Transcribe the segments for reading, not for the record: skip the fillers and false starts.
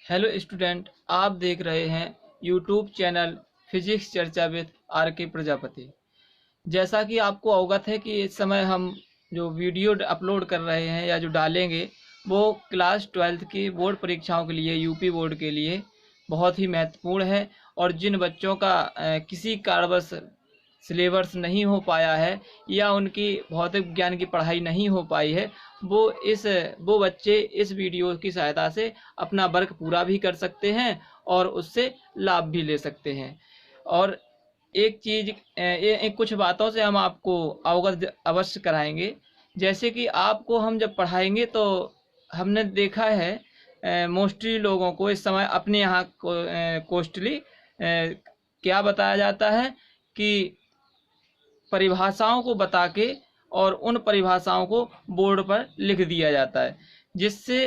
Hello student, आप देख रहे हैं यूट्यूब चैनल फिजिक्स चर्चा विद आर के प्रजापति। जैसा कि आपको अवगत है कि इस समय हम जो वीडियो अपलोड कर रहे हैं या जो डालेंगे वो क्लास 12th की बोर्ड परीक्षाओं के लिए, यूपी बोर्ड के लिए बहुत ही महत्वपूर्ण है। और जिन बच्चों का किसी कारणवश सिलेबस नहीं हो पाया है या उनकी भौतिक विज्ञान की पढ़ाई नहीं हो पाई है, वो बच्चे इस वीडियो की सहायता से अपना वर्क पूरा भी कर सकते हैं और उससे लाभ भी ले सकते हैं। और एक चीज़, कुछ बातों से हम आपको अवगत अवश्य कराएंगे। जैसे कि आपको हम जब पढ़ाएंगे तो हमने देखा है मोस्टली लोगों को इस समय अपने यहाँ कोस्टली क्या बताया जाता है कि परिभाषाओं को बता के और उन परिभाषाओं को बोर्ड पर लिख दिया जाता है, जिससे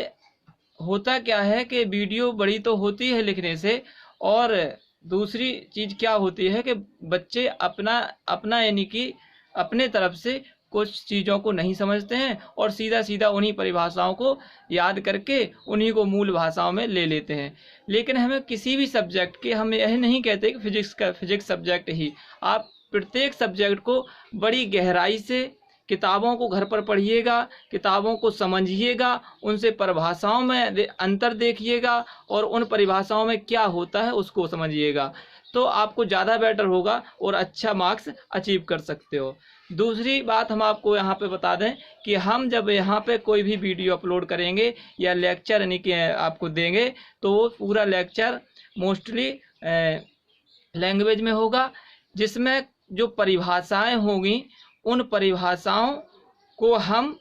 होता क्या है कि वीडियो बड़ी तो होती है लिखने से, और दूसरी चीज़ क्या होती है कि बच्चे अपना अपना यानी कि अपने तरफ से कुछ चीज़ों को नहीं समझते हैं और सीधा सीधा उन्हीं परिभाषाओं को याद करके उन्हीं को मूल भाषाओं में ले लेते हैं। लेकिन हमें किसी भी सब्जेक्ट के, हम यह नहीं कहते कि फिजिक्स सब्जेक्ट ही, आप प्रत्येक सब्जेक्ट को बड़ी गहराई से किताबों को घर पर पढ़िएगा, किताबों को समझिएगा, उनसे परिभाषाओं में अंतर देखिएगा और उन परिभाषाओं में क्या होता है उसको समझिएगा, तो आपको ज़्यादा बेटर होगा और अच्छा मार्क्स अचीव कर सकते हो। दूसरी बात हम आपको यहाँ पे बता दें कि हम जब यहाँ पे कोई भी वीडियो अपलोड करेंगे या लेक्चर यानी कि आपको देंगे, तो वो पूरा लेक्चर मोस्टली लैंग्वेज में होगा, जिसमें जो परिभाषाएं होंगी उन परिभाषाओं को हम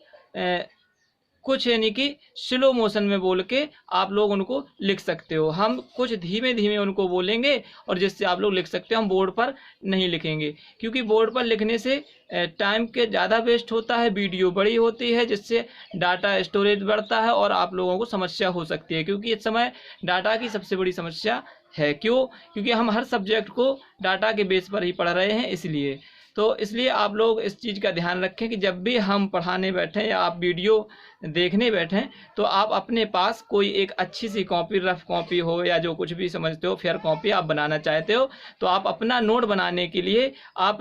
कुछ यानी कि स्लो मोशन में बोल के आप लोग उनको लिख सकते हो। हम कुछ धीमे धीमे उनको बोलेंगे और जिससे आप लोग लिख सकते हो। हम बोर्ड पर नहीं लिखेंगे, क्योंकि बोर्ड पर लिखने से टाइम के ज़्यादा वेस्ट होता है, वीडियो बड़ी होती है, जिससे डाटा स्टोरेज बढ़ता है और आप लोगों को समस्या हो सकती है, क्योंकि इस समय डाटा की सबसे बड़ी समस्या है। क्योंकि हम हर सब्जेक्ट को डाटा के बेस पर ही पढ़ रहे हैं, इसलिए आप लोग इस चीज़ का ध्यान रखें कि जब भी हम पढ़ाने बैठें या आप वीडियो देखने बैठें तो आप अपने पास कोई एक अच्छी सी कॉपी, रफ कॉपी हो या जो कुछ भी समझते हो, फेयर कॉपी आप बनाना चाहते हो, तो आप अपना नोट बनाने के लिए आप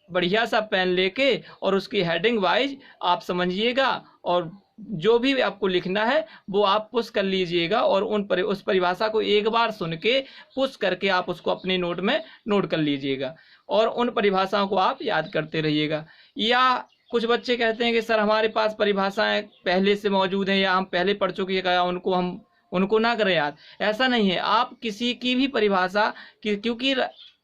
बढ़िया सा पेन लेके और उसकी हेडिंग वाइज आप समझिएगा और जो भी आपको लिखना है वो आप पुश कर लीजिएगा और उस परिभाषा को एक बार सुन के पुश करके आप उसको अपने नोट में नोट कर लीजिएगा और उन परिभाषाओं को आप याद करते रहिएगा। या कुछ बच्चे कहते हैं कि सर हमारे पास परिभाषाएं पहले से मौजूद हैं या हम पहले पढ़ चुके हैं, हम उनको ना करें याद। ऐसा नहीं है, आप किसी की भी परिभाषा क्योंकि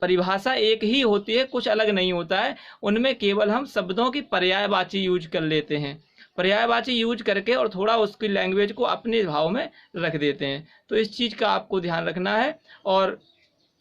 परिभाषा एक ही होती है, कुछ अलग नहीं होता है, उनमें केवल हम शब्दों की पर्यायवाची यूज कर लेते हैं, पर्यायवाची यूज करके और थोड़ा उसकी लैंग्वेज को अपने भाव में रख देते हैं। तो इस चीज़ का आपको ध्यान रखना है। और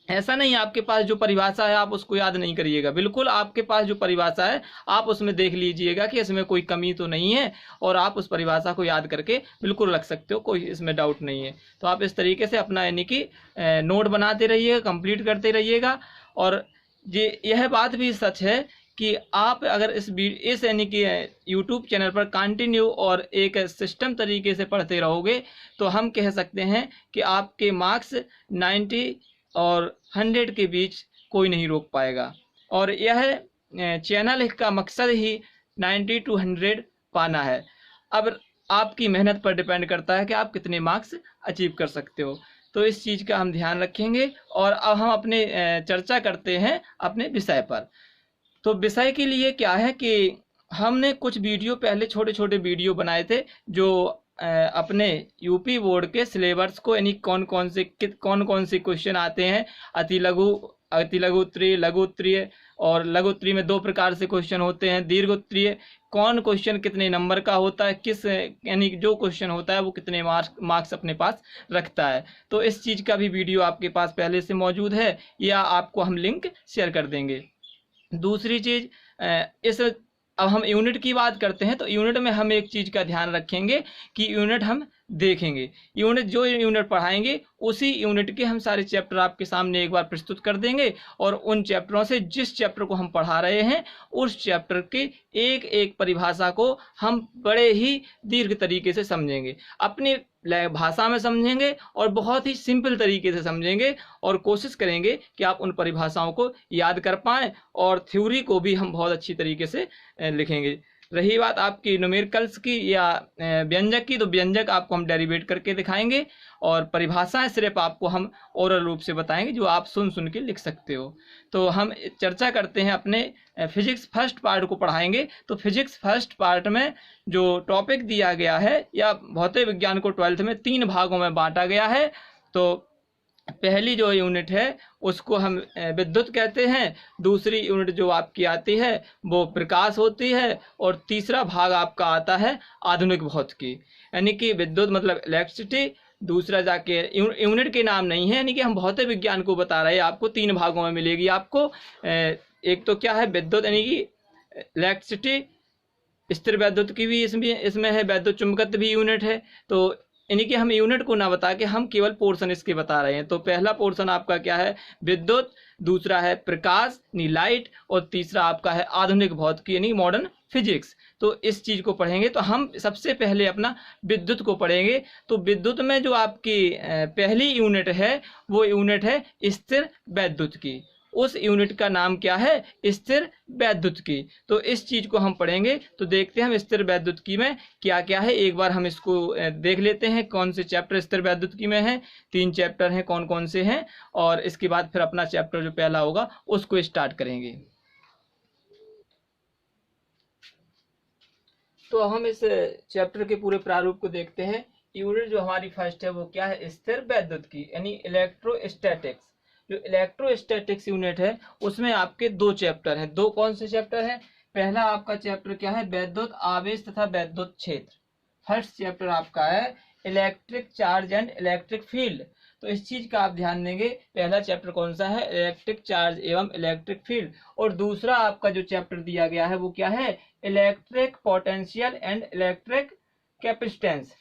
ऐसा नहीं आपके पास जो परिभाषा है आप उसको याद नहीं करिएगा, बिल्कुल आपके पास जो परिभाषा है आप उसमें देख लीजिएगा कि इसमें कोई कमी तो नहीं है और आप उस परिभाषा को याद करके बिल्कुल रख सकते हो, कोई इसमें डाउट नहीं है। तो आप इस तरीके से अपना यानी कि नोट बनाते रहिएगा, कंप्लीट करते रहिएगा। और यह बात भी सच है कि आप अगर इस यानी कि यूट्यूब चैनल पर कंटिन्यू और एक सिस्टम तरीके से पढ़ते रहोगे तो हम कह सकते हैं कि आपके मार्क्स 90 और 100 के बीच कोई नहीं रोक पाएगा। और यह चैनल का मकसद ही 90 to 100 पाना है। अब आपकी मेहनत पर डिपेंड करता है कि आप कितने मार्क्स अचीव कर सकते हो, तो इस चीज़ का हम ध्यान रखेंगे। और अब हम अपने चर्चा करते हैं अपने विषय पर। तो विषय के लिए क्या है कि हमने कुछ वीडियो पहले छोटे छोटे वीडियो बनाए थे जो अपने यूपी बोर्ड के सिलेबस को, यानी कौन कौन से क्वेश्चन आते हैं, अति लघु उत्तरीय, लघु उत्तरीय, और लघु उत्तरीय में 2 प्रकार से क्वेश्चन होते हैं, दीर्घ उत्तरीय, कौन क्वेश्चन कितने नंबर का होता है, किस यानी जो क्वेश्चन होता है वो कितने मार्क्स अपने पास रखता है। तो इस चीज़ का भी वीडियो आपके पास पहले से मौजूद है या आपको हम लिंक शेयर कर देंगे। दूसरी चीज़, अब हम यूनिट की बात करते हैं तो यूनिट में हम एक चीज़ का ध्यान रखेंगे कि यूनिट हम देखेंगे। यूनिट जो यूनिट पढ़ाएंगे उसी यूनिट के हम सारे चैप्टर आपके सामने एक बार प्रस्तुत कर देंगे, और उन चैप्टरों से जिस चैप्टर को हम पढ़ा रहे हैं उस चैप्टर की एक एक परिभाषा को हम बड़े ही दीर्घ तरीके से समझेंगे, अपनी भाषा में समझेंगे और बहुत ही सिंपल तरीके से समझेंगे, और कोशिश करेंगे कि आप उन परिभाषाओं को याद कर पाएं, और थ्योरी को भी हम बहुत अच्छी तरीके से लिखेंगे। रही बात आपकी न्यूमेरिकल्स की या व्यंजक की, तो व्यंजक आपको हम डेरिवेट करके दिखाएंगे, और परिभाषाएं सिर्फ आपको हम ओरल रूप से बताएंगे जो आप सुन सुन के लिख सकते हो। तो हम चर्चा करते हैं अपने फिजिक्स फर्स्ट पार्ट को पढ़ाएंगे। तो फिजिक्स फर्स्ट पार्ट में जो टॉपिक दिया गया है, या भौतिक विज्ञान को 12th में 3 भागों में बांटा गया है। तो पहली जो यूनिट है उसको हम विद्युत कहते हैं, दूसरी यूनिट जो आपकी आती है वो प्रकाश होती है, और तीसरा भाग आपका आता है आधुनिक भौतिकी, यानी कि विद्युत मतलब इलेक्ट्रिसिटी, दूसरा जाके यूनिट के नाम नहीं है, यानी कि हम भौतिक विज्ञान को बता रहे हैं। आपको 3 भागों में मिलेगी आपको। एक तो क्या है विद्युत, यानी कि इलेक्ट्रिसिटी, स्थिर वैद्युत की भी इसमें है, वैद्युत चुंबकत्व भी यूनिट है। तो यानी कि हम यूनिट को ना बता के हम केवल पोर्शन इसके बता रहे हैं। तो पहला पोर्शन आपका क्या है विद्युत, दूसरा है प्रकाश यानी लाइट, और तीसरा आपका है आधुनिक भौतिकी यानी मॉडर्न फिजिक्स। तो इस चीज को पढ़ेंगे। तो हम सबसे पहले अपना विद्युत को पढ़ेंगे। तो विद्युत में जो आपकी पहली यूनिट है वो यूनिट है स्थिर वैद्युत की। उस यूनिट का नाम क्या है स्थिर वैद्युत की। तो इस चीज को हम पढ़ेंगे। तो देखते हैं हम स्थिर वैद्युत की में क्या क्या है, एक बार हम इसको देख लेते हैं कौन से चैप्टर स्थिर वैद्युत की में है। 3 चैप्टर हैं, कौन कौन से हैं, और इसके बाद फिर अपना चैप्टर जो पहला होगा उसको स्टार्ट करेंगे। तो हम इस चैप्टर के पूरे प्रारूप को देखते हैं। यूनिट जो हमारी फर्स्ट है वो क्या है स्थिर वैद्युत की यानी इलेक्ट्रोस्टैटिक्स। जो इलेक्ट्रोस्टैटिक्स यूनिट है उसमें आपके 2 चैप्टर हैं। 2 कौन से चैप्टर हैं? पहला आपका चैप्टर क्या है वैद्युत आवेश तथा वैद्युत क्षेत्र। फर्स्ट चैप्टर आपका है electric charge and electric field. तो इस चीज का आप ध्यान देंगे, पहला चैप्टर कौन सा है इलेक्ट्रिक चार्ज एवं इलेक्ट्रिक फील्ड, और दूसरा आपका जो चैप्टर दिया गया है वो क्या है electric potential and electric capacitance.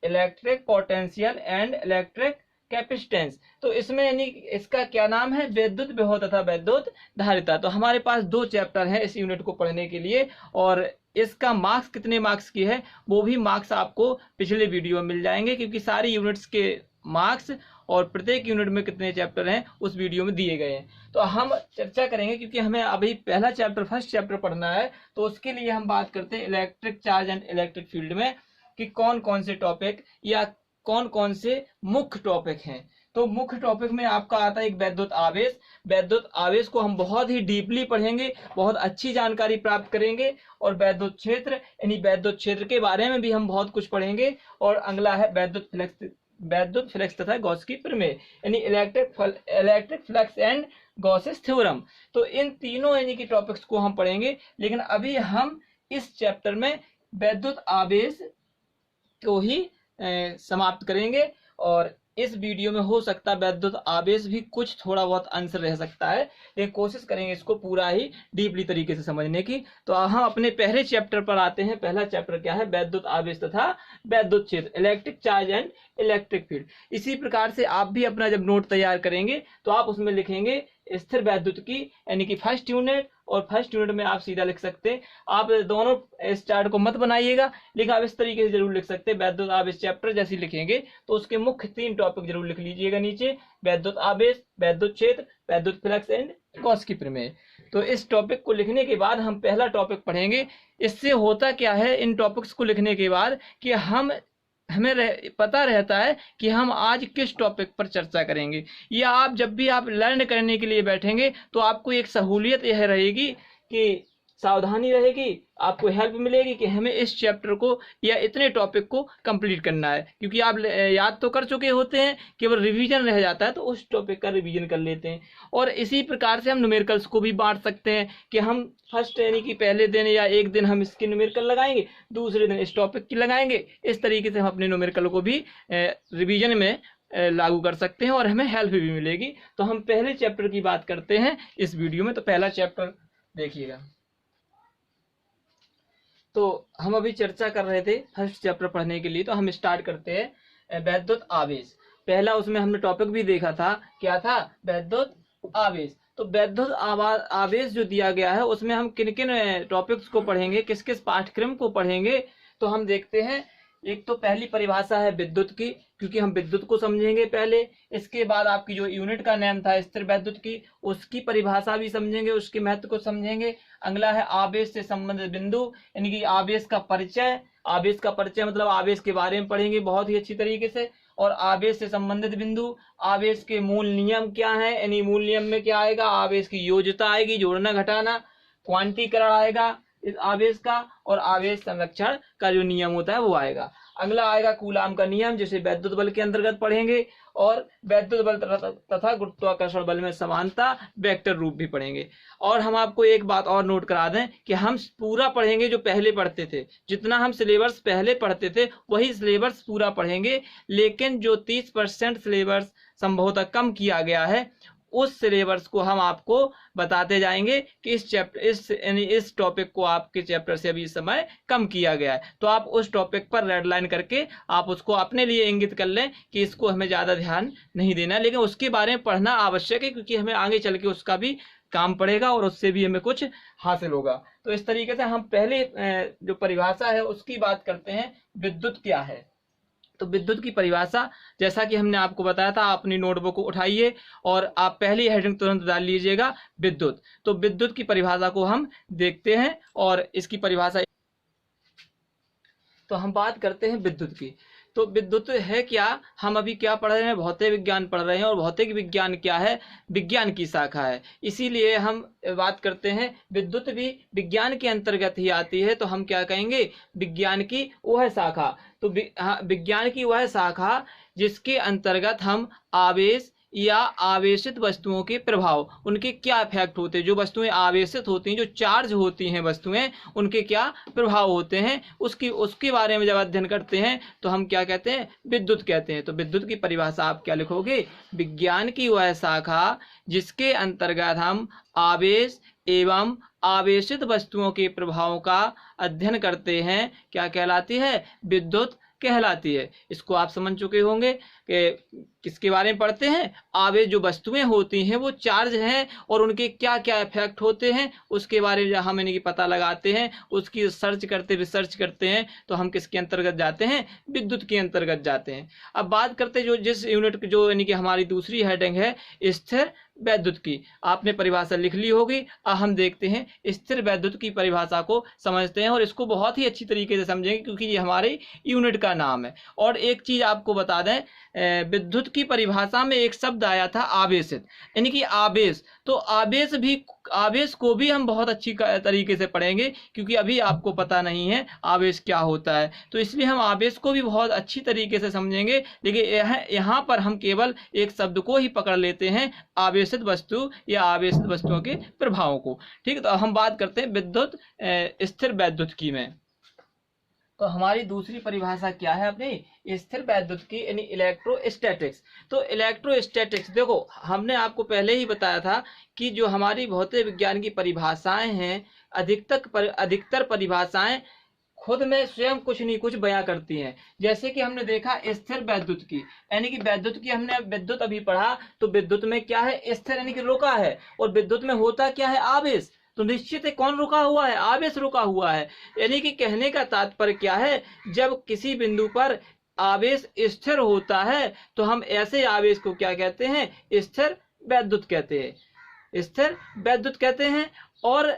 Electric potential and electric capacitance. तो इसमें यानी इसका क्या नाम है विद्युत विभव तथा विद्युत धारिता। तो हमारे पास 2 चैप्टर हैं इस यूनिट को पढ़ने के लिए, और इसका मार्क्स कितने मार्क्स की है वो भी मार्क्स आपको पिछले वीडियो में मिल जाएंगे, क्योंकि सारी यूनिट्स के मार्क्स और प्रत्येक यूनिट में कितने चैप्टर हैं उस वीडियो में दिए गए हैं। तो हम चर्चा करेंगे क्योंकि हमें अभी पहला चैप्टर फर्स्ट चैप्टर पढ़ना है। तो उसके लिए हम बात करते हैं electric charge and electric field में कि कौन कौन से टॉपिक या कौन कौन से मुख्य टॉपिक हैं। तो मुख्य टॉपिक में आपका आता है एक वैद्युत आवेश। वैद्युत आवेश को हम बहुत ही डीपली पढ़ेंगे, बहुत अच्छी जानकारी प्राप्त करेंगे, और वैद्युत क्षेत्र यानी वैद्युत क्षेत्र के बारे में भी हम बहुत कुछ पढ़ेंगे। और अगला है वैद्युत फ्लक्स तथा गॉस की प्रमेय यानी electric flux and Gauss's theorem. तो इन तीनों यानी कि टॉपिक्स को हम पढ़ेंगे, लेकिन अभी हम इस चैप्टर में वैद्युत आवेश को ही समाप्त करेंगे। और इस वीडियो में हो सकता है वैद्युत आवेश भी कुछ थोड़ा बहुत अंश रह सकता है, लेकिन कोशिश करेंगे इसको पूरा ही डीपली तरीके से समझने की। तो हम अपने पहले चैप्टर पर आते हैं। पहला चैप्टर क्या है वैद्युत आवेश तथा वैद्युत क्षेत्र, electric charge and electric field. इसी प्रकार से आप भी अपना जब नोट तैयार करेंगे तो आप उसमें लिखेंगे स्थिर वैद्युत की यानी कि फर्स्ट यूनिट, और फर्स्ट यूनिट में आप सीधा लिख सकते हैं। आप दोनों इस चार्ट को मत बनाइएगा, लेकिन आप इस तरीके से जरूर लिख सकते हैं। वैद्युत आवेश चैप्टर जैसे लिखेंगे तो उसके मुख्य 3 टॉपिक जरूर लिख लीजिएगा नीचे, वैद्युत आवेश, वैद्युत क्षेत्र, वैद्युत फ्लक्स एंड गॉस की प्रमेय। तो इस टॉपिक को लिखने के बाद हम पहला टॉपिक पढ़ेंगे। इससे होता क्या है इन टॉपिक्स को लिखने के बाद कि हमें पता रहता है कि हम आज किस टॉपिक पर चर्चा करेंगे, या आप जब भी आप लर्न करने के लिए बैठेंगे तो आपको एक सहूलियत यह रहेगी कि सावधानी रहेगी, आपको हेल्प मिलेगी कि हमें इस चैप्टर को या इतने टॉपिक को कंप्लीट करना है। क्योंकि आप याद तो कर चुके होते हैं, केवल रिवीजन रह जाता है, तो उस टॉपिक का रिवीजन कर लेते हैं। और इसी प्रकार से हम न्यूमेरिकल्स को भी बांट सकते हैं कि हम फर्स्ट यानी कि पहले दिन या एक दिन हम इसकी न्यूमेरिकल लगाएंगे, दूसरे दिन इस टॉपिक की लगाएंगे। इस तरीके से हम अपने न्यूमेरिकल को भी रिवीजन में लागू कर सकते हैं और हमें हेल्प भी मिलेगी। तो हम पहले चैप्टर की बात करते हैं इस वीडियो में। तो पहला चैप्टर देखिएगा। तो हम अभी चर्चा कर रहे थे फर्स्ट चैप्टर पढ़ने के लिए, तो हम स्टार्ट करते हैं वैद्युत आवेश। पहला उसमें हमने टॉपिक भी देखा था, क्या था? वैद्युत आवेश। तो वैद्युत आवेश जो दिया गया है उसमें हम किन किन टॉपिक्स को पढ़ेंगे, किस किस पाठ्यक्रम को पढ़ेंगे, तो हम देखते हैं। एक तो पहली परिभाषा है विद्युत की, क्योंकि हम विद्युत को समझेंगे पहले। इसके बाद आपकी जो यूनिट का नाम था स्थिर वैद्युत की, उसकी परिभाषा भी समझेंगे, उसके महत्व को समझेंगे। अगला है आवेश से संबंधित बिंदु, यानी कि आवेश का परिचय। आवेश का परिचय मतलब आवेश के बारे में पढ़ेंगे बहुत ही अच्छी तरीके से। और आवेश से संबंधित बिंदु, आवेश के मूल नियम क्या है, यानी मूल नियम में क्या आएगा? आवेश की योज्यता आएगी, जोड़ना घटाना, क्वांटीकरण आएगा इस आवेश का, और आवेश संरक्षण का जो नियम होता है वो आएगा। अगला आएगा कूलाम का नियम, जिसे वैद्युत बल के अंतर्गत पढ़ेंगे, और वैद्युत बल तथा गुरुत्वाकर्षण बल में समानता, वेक्टर रूप भी पढ़ेंगे। और हम आपको एक बात और नोट करा दें कि हम पूरा पढ़ेंगे जो पहले पढ़ते थे, जितना हम सिलेबस पहले पढ़ते थे वही सिलेबस पूरा पढ़ेंगे, लेकिन जो 30% सिलेबस संभवतः कम किया गया है उस सिलेबस को हम आपको बताते जाएंगे कि इस चैप्टर इस टॉपिक को आपके चैप्टर से अभी समय कम किया गया है। तो आप उस टॉपिक पर रेड लाइन करके आप उसको अपने लिए इंगित कर लें कि इसको हमें ज़्यादा ध्यान नहीं देना, लेकिन उसके बारे में पढ़ना आवश्यक है, क्योंकि हमें आगे चल के उसका भी काम पड़ेगा और उससे भी हमें कुछ हासिल होगा। तो इस तरीके से हम पहले जो परिभाषा है उसकी बात करते हैं, विद्युत क्या है। तो विद्युत की परिभाषा जैसा कि हमने आपको बताया था, अपनी नोटबुक को उठाइए और आप पहली हेडिंग तुरंत डाल लीजिएगा, विद्युत। तो विद्युत की परिभाषा को हम देखते हैं, और इसकी परिभाषा, तो हम बात करते हैं विद्युत की। तो विद्युत है क्या? हम अभी क्या पढ़ रहे हैं? भौतिक विज्ञान पढ़ रहे हैं, और भौतिक विज्ञान क्या है? विज्ञान की शाखा है, इसीलिए हम बात करते हैं विद्युत भी विज्ञान के अंतर्गत ही आती है। तो हम क्या कहेंगे? विज्ञान की वह शाखा। तो विज्ञान की वह शाखा जिसके अंतर्गत हम आवेश या आवेशित वस्तुओं के प्रभाव, उनके क्या इफेक्ट होते हैं, जो वस्तुएं आवेशित होती हैं, जो चार्ज होती हैं वस्तुएं, उनके क्या प्रभाव होते हैं, उसके बारे में जब अध्ययन करते हैं तो हम क्या कहते हैं? विद्युत कहते हैं। तो विद्युत की परिभाषा आप क्या लिखोगे? विज्ञान की वह शाखा जिसके अंतर्गत हम आवेश एवं आवेशित वस्तुओं के प्रभावों का अध्ययन करते हैं, क्या कहलाती है? विद्युत कहलाती है। इसको आप समझ चुके होंगे कि किसके बारे में पढ़ते हैं? आवेश जो वस्तुएं होती हैं वो चार्ज हैं, और उनके क्या क्या इफेक्ट होते हैं उसके बारे में हम इनकी पता लगाते हैं, उसकी रिसर्च करते हैं। तो हम किसके अंतर्गत जाते हैं? विद्युत के अंतर्गत जाते हैं। अब बात करते हैं जो जिस यूनिट जो यानी कि हमारी दूसरी हेडिंग है स्थिर वैद्युत की, आपने परिभाषा लिख ली होगी। अब हम देखते हैं स्थिर वैद्युत की परिभाषा को समझते हैं, और इसको बहुत ही अच्छी तरीके से समझेंगे क्योंकि ये हमारे यूनिट का नाम है। और एक चीज आपको बता दें, विद्युत की परिभाषा में एक शब्द आया था आवेशित, यानी कि आवेश। तो आवेश को भी हम बहुत अच्छी तरीके से पढ़ेंगे, क्योंकि अभी आपको पता नहीं है आवेश क्या होता है, तो इसलिए हम आवेश को भी बहुत अच्छी तरीके से समझेंगे। लेकिन यहाँ पर हम केवल एक शब्द को ही पकड़ लेते हैं, आवेशित वस्तु या आवेशित वस्तुओं के प्रभावों को। ठीक है, तो हम बात करते हैं विद्युत स्थिर वैद्युत की में। तो हमारी दूसरी परिभाषा क्या है अपनी स्थिर वैद्युत की, यानी इलेक्ट्रोस्टैटिक्स। तो इलेक्ट्रोस्टैटिक्स, देखो हमने आपको पहले ही बताया था कि जो हमारी भौतिक विज्ञान की परिभाषाएं हैं, अधिकतर परिभाषाएं खुद में स्वयं कुछ नहीं कुछ बयां करती हैं। जैसे कि हमने देखा स्थिर वैद्युत की, यानी कि विद्युत की हमने विद्युत अभी पढ़ा, तो विद्युत में क्या है? स्थिर यानी कि रुका है, और विद्युत में होता क्या है? आवेश। तो निश्चित है कौन रुका हुआ है? आवेश रुका हुआ है। यानी कि कहने का तात्पर्य क्या है? जब किसी बिंदु पर आवेश स्थिर होता है तो हम ऐसे आवेश को क्या कहते हैं? स्थिर वैद्युत कहते हैं, स्थिर वैद्युत कहते हैं। और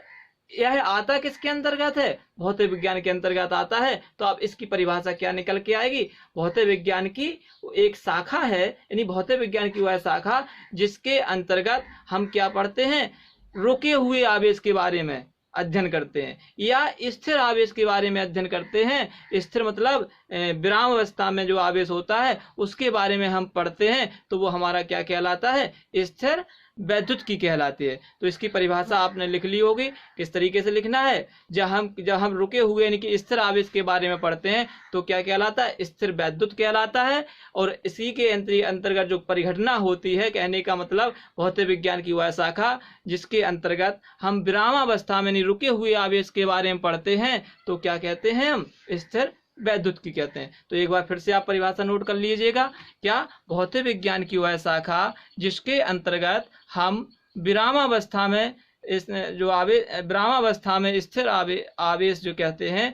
यह आता किसके अंतर्गत है? भौतिक विज्ञान के अंतर्गत आता है। तो अब इसकी परिभाषा क्या निकल के आएगी? भौतिक विज्ञान की एक शाखा है, यानी भौतिक विज्ञान की वह शाखा जिसके अंतर्गत हम क्या पढ़ते हैं? रुके हुए आवेश के बारे में अध्ययन करते हैं, या स्थिर आवेश के बारे में अध्ययन करते हैं। स्थिर मतलब विराम अवस्था में जो आवेश होता है उसके बारे में हम पढ़ते हैं तो वो हमारा क्या कहलाता है, स्थिर वैद्युत की कहलाती है। तो इसकी परिभाषा आपने लिख ली होगी, किस तरीके से लिखना है। जब हम रुके हुए यानी कि स्थिर आवेश के बारे में पढ़ते हैं तो क्या कहलाता है, स्थिर वैद्युत कहलाता है। और इसी के अंतर्गत जो परिघटना होती है, कहने का मतलब भौतिक विज्ञान की वह शाखा जिसके अंतर्गत हम विरामावस्था में नहीं रुके हुए आवेश के बारे में पढ़ते हैं तो क्या कहते हैं, हम स्थिर वैद्युत की कहते हैं। तो एक बार फिर से आप परिभाषा नोट कर लीजिएगा, क्या, भौतिक विज्ञान की वह शाखा जिसके अंतर्गत हम विरामावस्था में विरामावस्था में स्थिर आवेश जो कहते हैं,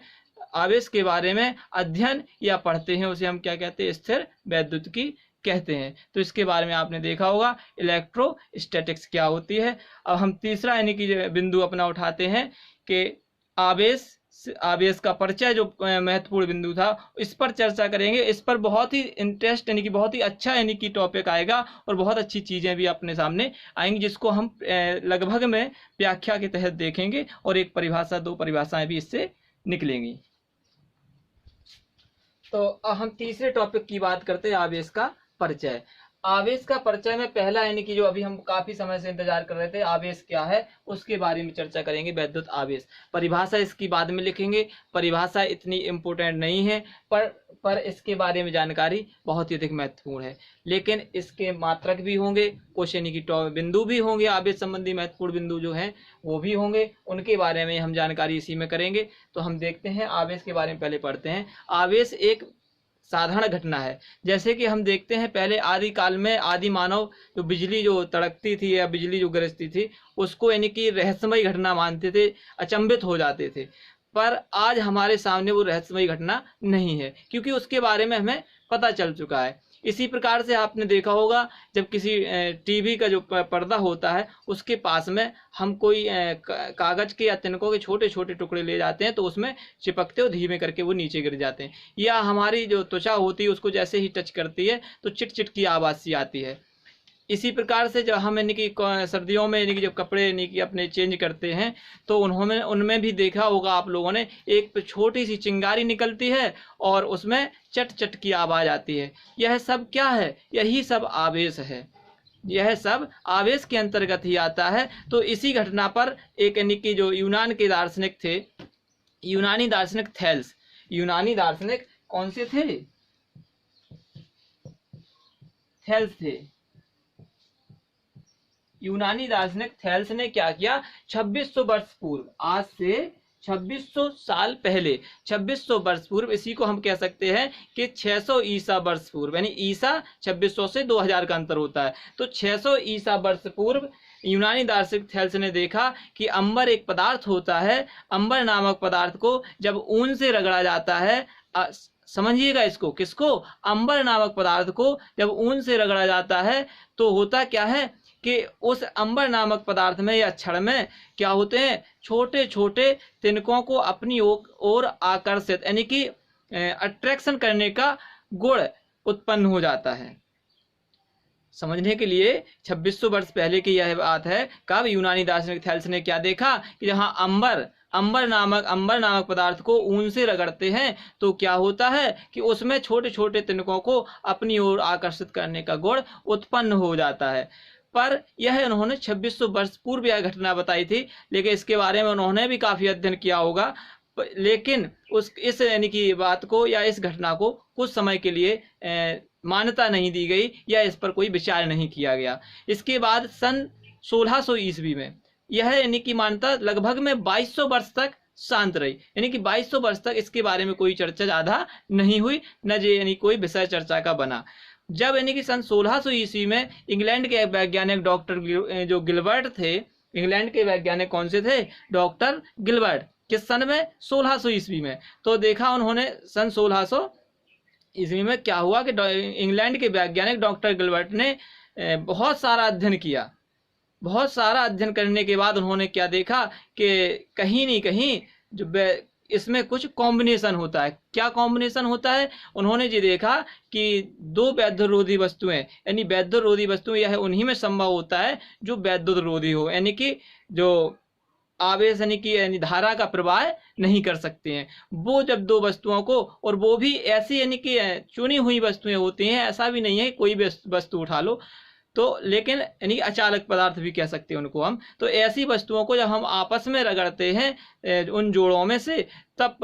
आवेश के बारे में अध्ययन या पढ़ते हैं, उसे हम क्या कहते हैं, स्थिर वैद्युत की कहते हैं। तो इसके बारे में आपने देखा होगा इलेक्ट्रोस्टैटिक्स क्या होती है। अब हम तीसरा यानी कि बिंदु अपना उठाते हैं कि आवेश का परिचय, जो महत्वपूर्ण बिंदु था, इस पर चर्चा करेंगे। इस पर बहुत ही इंटरेस्ट यानी कि बहुत ही अच्छा यानी कि टॉपिक आएगा और बहुत अच्छी चीजें भी अपने सामने आएंगी जिसको हम लगभग में व्याख्या के तहत देखेंगे और एक परिभाषा, दो परिभाषाएं भी इससे निकलेंगी। तो अब हम तीसरे टॉपिक की बात करते हैं, आवेश का परिचय। आवेश का परिचय में पहला यानी कि जो अभी हम काफी समय से इंतजार कर रहे थे, आवेश क्या है उसके बारे में चर्चा करेंगे। वैद्युत आवेश, परिभाषा इसकी बाद में लिखेंगे, परिभाषा इतनी इम्पोर्टेंट नहीं है पर इसके बारे में जानकारी बहुत ही अधिक महत्वपूर्ण है। लेकिन इसके मात्रक भी होंगे, कुछ यानी कि बिंदु भी होंगे, आवेश संबंधी महत्वपूर्ण बिंदु जो हैं वो भी होंगे, उनके बारे में हम जानकारी इसी में करेंगे। तो हम देखते हैं आवेश के बारे में, पहले पढ़ते हैं। आवेश एक साधारण घटना है। जैसे कि हम देखते हैं पहले आदि काल में आदि मानव जो बिजली जो तड़कती थी या बिजली जो गरजती थी उसको यानी कि रहस्यमयी घटना मानते थे, अचंभित हो जाते थे। पर आज हमारे सामने वो रहस्यमयी घटना नहीं है क्योंकि उसके बारे में हमें पता चल चुका है। इसी प्रकार से आपने देखा होगा जब किसी टीवी का जो पर्दा होता है उसके पास में हम कोई कागज के या तिनकों के छोटे छोटे टुकड़े ले जाते हैं तो उसमें चिपकते हो, धीमे करके वो नीचे गिर जाते हैं। या हमारी जो त्वचा होती है उसको जैसे ही टच करती है तो चिट चिट की आवाज़ सी आती है। इसी प्रकार से जब हम यानी कि सर्दियों में यानी कि जब कपड़े यानी कि अपने चेंज करते हैं तो उनमें भी देखा होगा आप लोगों ने, एक छोटी सी चिंगारी निकलती है और उसमें चट चट की आवाज़ आती है। यह सब क्या है, यही सब आवेश है, यह सब आवेश के अंतर्गत ही आता है। तो इसी घटना पर एक यानी कि जो यूनान के दार्शनिक थे, यूनानी दार्शनिक थेल्स, यूनानी दार्शनिक कौन से थे, थेल्स थे। यूनानी दार्शनिक थेल्स ने क्या किया, 2600 वर्ष पूर्व, आज से 2600 साल पहले, 2600 वर्ष पूर्व, इसी को हम कह सकते हैं कि 600 ईसा वर्ष पूर्व, यानी ईसा 2600 से 2000 का अंतर होता है। तो 600 ईसा वर्ष पूर्व यूनानी दार्शनिक थेल्स ने देखा कि अंबर एक पदार्थ होता है। अंबर नामक पदार्थ को जब ऊन से रगड़ा जाता है, समझिएगा इसको, किसको, अंबर नामक पदार्थ को जब ऊन से रगड़ा जाता है तो होता क्या है कि उस अंबर नामक पदार्थ में या छड़ में क्या होते हैं, छोटे छोटे तिनकों को अपनी ओर आकर्षित यानी कि अट्रैक्शन करने का गुण उत्पन्न हो जाता है। समझने के लिए 2600 वर्ष पहले की यह बात है। कब यूनानी दार्शनिक थेल्स ने क्या देखा कि जहाँ अंबर नामक पदार्थ को ऊन से रगड़ते हैं तो क्या होता है कि उसमें छोटे छोटे तिनकों को अपनी ओर आकर्षित करने का गुण उत्पन्न हो जाता है। पर यह उन्होंने 2600 वर्ष पूर्व यह घटना बताई थी, लेकिन इसके बारे में उन्होंने भी काफी अध्ययन किया होगा। लेकिन इस यानी कि बात को या इस घटना को कुछ समय के लिए मान्यता नहीं दी गई या इस पर कोई विचार नहीं किया गया। इसके बाद सन 1600 ईस्वी में यह यानी कि मान्यता लगभग में 2200 वर्ष तक शांत रही, यानी कि 2200 वर्ष तक इसके बारे में कोई चर्चा ज्यादा नहीं हुई, न यानी कोई विषय चर्चा का बना। जब यानी कि सन 1600 ईस्वी में इंग्लैंड के वैज्ञानिक डॉक्टर जो गिलबर्ट थे, इंग्लैंड के वैज्ञानिक कौन से थे, डॉक्टर गिलबर्ट, किस सन में, 1600 ईस्वी में। तो देखा उन्होंने सन 1600 ईस्वी में क्या हुआ कि इंग्लैंड के वैज्ञानिक डॉक्टर गिलबर्ट ने बहुत सारा अध्ययन किया। बहुत सारा अध्ययन करने के बाद उन्होंने क्या देखा कि कहीं नहीं कहीं जो इसमें कुछ कॉम्बिनेशन होता है। क्या कॉम्बिनेशन होता है, उन्होंने ये देखा कि दो वैद्यरोधी वस्तुएं, यानी वैद्यरोधी वस्तुएं यह उन्हीं में संभव होता है जो वैद्युत रोधी हो, यानी कि जो आवेश यानी धारा का प्रवाह नहीं कर सकते हैं। वो जब दो वस्तुओं को, और वो भी ऐसी यानी कि चुनी हुई वस्तुएं होती हैं, ऐसा भी नहीं है कोई भी वस्तु उठा लो तो, लेकिन यानी अचालक पदार्थ भी कह सकते हैं उनको हम। तो ऐसी वस्तुओं को जब हम आपस में रगड़ते हैं उन जोड़ों में से, तब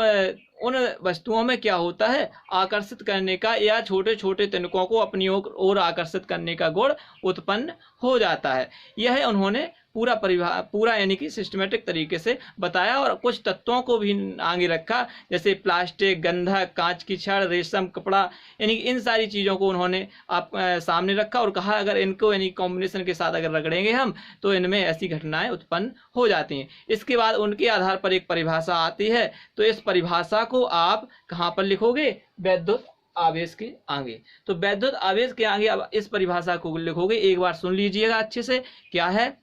उन वस्तुओं में क्या होता है, आकर्षित करने का या छोटे छोटे तिनकों को अपनी ओर आकर्षित करने का गुण उत्पन्न हो जाता है। यह उन्होंने पूरा यानी कि सिस्टमेटिक तरीके से बताया, और कुछ तत्वों को भी आगे रखा, जैसे प्लास्टिक, गंधक, कांच की छड़, रेशम, कपड़ा, यानी इन सारी चीज़ों को उन्होंने आप सामने रखा और कहा अगर इनको यानी कॉम्बिनेशन के साथ अगर रगड़ेंगे हम तो इनमें ऐसी घटनाएं उत्पन्न हो जाती हैं। इसके बाद उनके आधार पर एक परिभाषा आती है, तो इस परिभाषा को आप कहाँ पर लिखोगे, वैद्युत आवेश के आगे। तो वैद्युत आवेश के आगे अब इस परिभाषा को लिखोगे, एक बार सुन लीजिएगा अच्छे से। क्या है,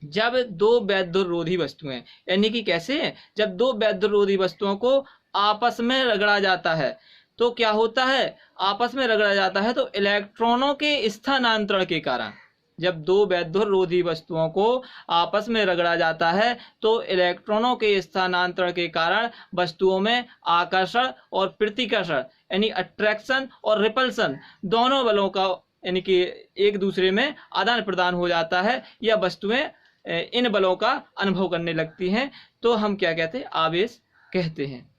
जब दो वैद्युतरोधी वस्तुएं, यानी कि कैसे है, जब दो वैद्युतरोधी वस्तुओं को आपस में रगड़ा जाता है तो क्या होता है, आपस में रगड़ा जाता है तो इलेक्ट्रॉनों के स्थानांतरण के कारण, जब दो वैद्युतरोधी वस्तुओं को आपस में रगड़ा जाता है तो इलेक्ट्रॉनों के स्थानांतरण के कारण वस्तुओं में आकर्षण और प्रतिकर्षण यानी अट्रैक्शन और रिपल्सन दोनों बलों का यानी कि एक दूसरे में आदान प्रदान हो जाता है, या वस्तुएं इन बलों का अनुभव करने लगती हैं, तो हम क्या कहते हैं, आवेश कहते हैं।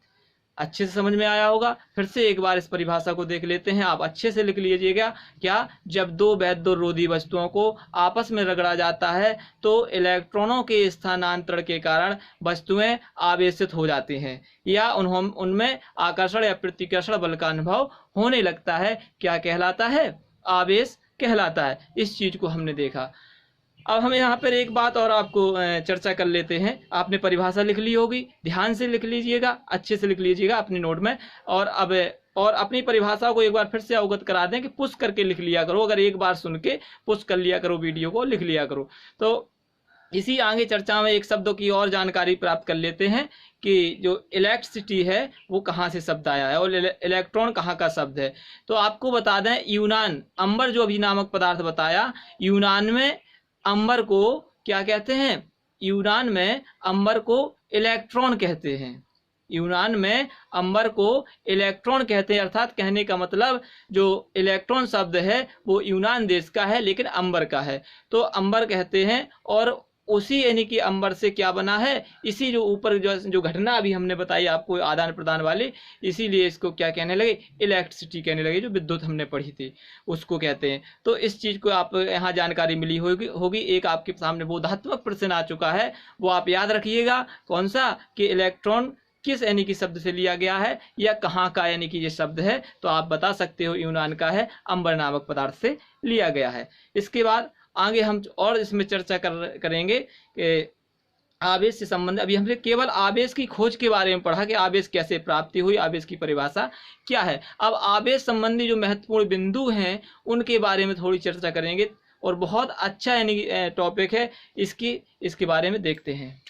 अच्छे से समझ में आया होगा। फिर से एक बार इस परिभाषा को देख लेते हैं, आप अच्छे से लिख लीजिएगा। क्या, जब दो वैद्युतरोधी वस्तुओं को आपस में रगड़ा जाता है तो इलेक्ट्रॉनों के स्थानांतरण के कारण वस्तुएं आवेशित हो जाती हैं, या उनमें आकर्षण या प्रतिकर्षण बल का अनुभव होने लगता है। क्या कहलाता है, आवेश कहलाता है। इस चीज को हमने देखा। अब हम यहाँ पर एक बात और आपको चर्चा कर लेते हैं। आपने परिभाषा लिख ली होगी, ध्यान से लिख लीजिएगा, अच्छे से लिख लीजिएगा अपनी नोट में। और अपनी परिभाषा को एक बार फिर से अवगत करा दें कि पुश करके लिख लिया करो। अगर एक बार सुन के पुश कर लिया करो, वीडियो को लिख लिया करो। तो इसी आगे चर्चा में एक शब्दों की और जानकारी प्राप्त कर लेते हैं कि जो इलेक्ट्रिसिटी है वो कहाँ से शब्द आया है और इलेक्ट्रॉन कहाँ का शब्द है। तो आपको बता दें, यूनान, अंबर जो अभी नामक पदार्थ बताया, यूनान में अंबर को क्या कहते हैं, यूनान में अंबर को इलेक्ट्रॉन कहते हैं। यूनान में अंबर को इलेक्ट्रॉन कहते हैं, अर्थात कहने का मतलब जो इलेक्ट्रॉन शब्द है वो यूनान देश का है लेकिन अंबर का है, तो अंबर कहते हैं। और उसी यानी कि अंबर से क्या बना है, इसी जो ऊपर जो घटना अभी हमने बताई आपको आदान प्रदान वाली, इसीलिए इसको क्या कहने लगे, इलेक्ट्रिसिटी कहने लगे। जो विद्युत हमने पढ़ी थी उसको कहते हैं। तो इस चीज को आप यहाँ जानकारी मिली होगी। एक आपके सामने बोधात्मक प्रश्न आ चुका है, वो आप याद रखिएगा। कौन सा, कि इलेक्ट्रॉन किस यानी कि शब्द से लिया गया है या कहाँ का यानी कि ये शब्द है, तो आप बता सकते हो यूनान का है, अंबर नामक पदार्थ से लिया गया है। इसके बाद आगे हम और इसमें चर्चा करेंगे कि आवेश से संबंध। अभी हमने केवल आवेश की खोज के बारे में पढ़ा कि आवेश कैसे प्राप्ति हुई, आवेश की परिभाषा क्या है। अब आवेश संबंधी जो महत्वपूर्ण बिंदु हैं उनके बारे में थोड़ी चर्चा करेंगे, और बहुत अच्छा यानी टॉपिक है, इसके बारे में देखते हैं।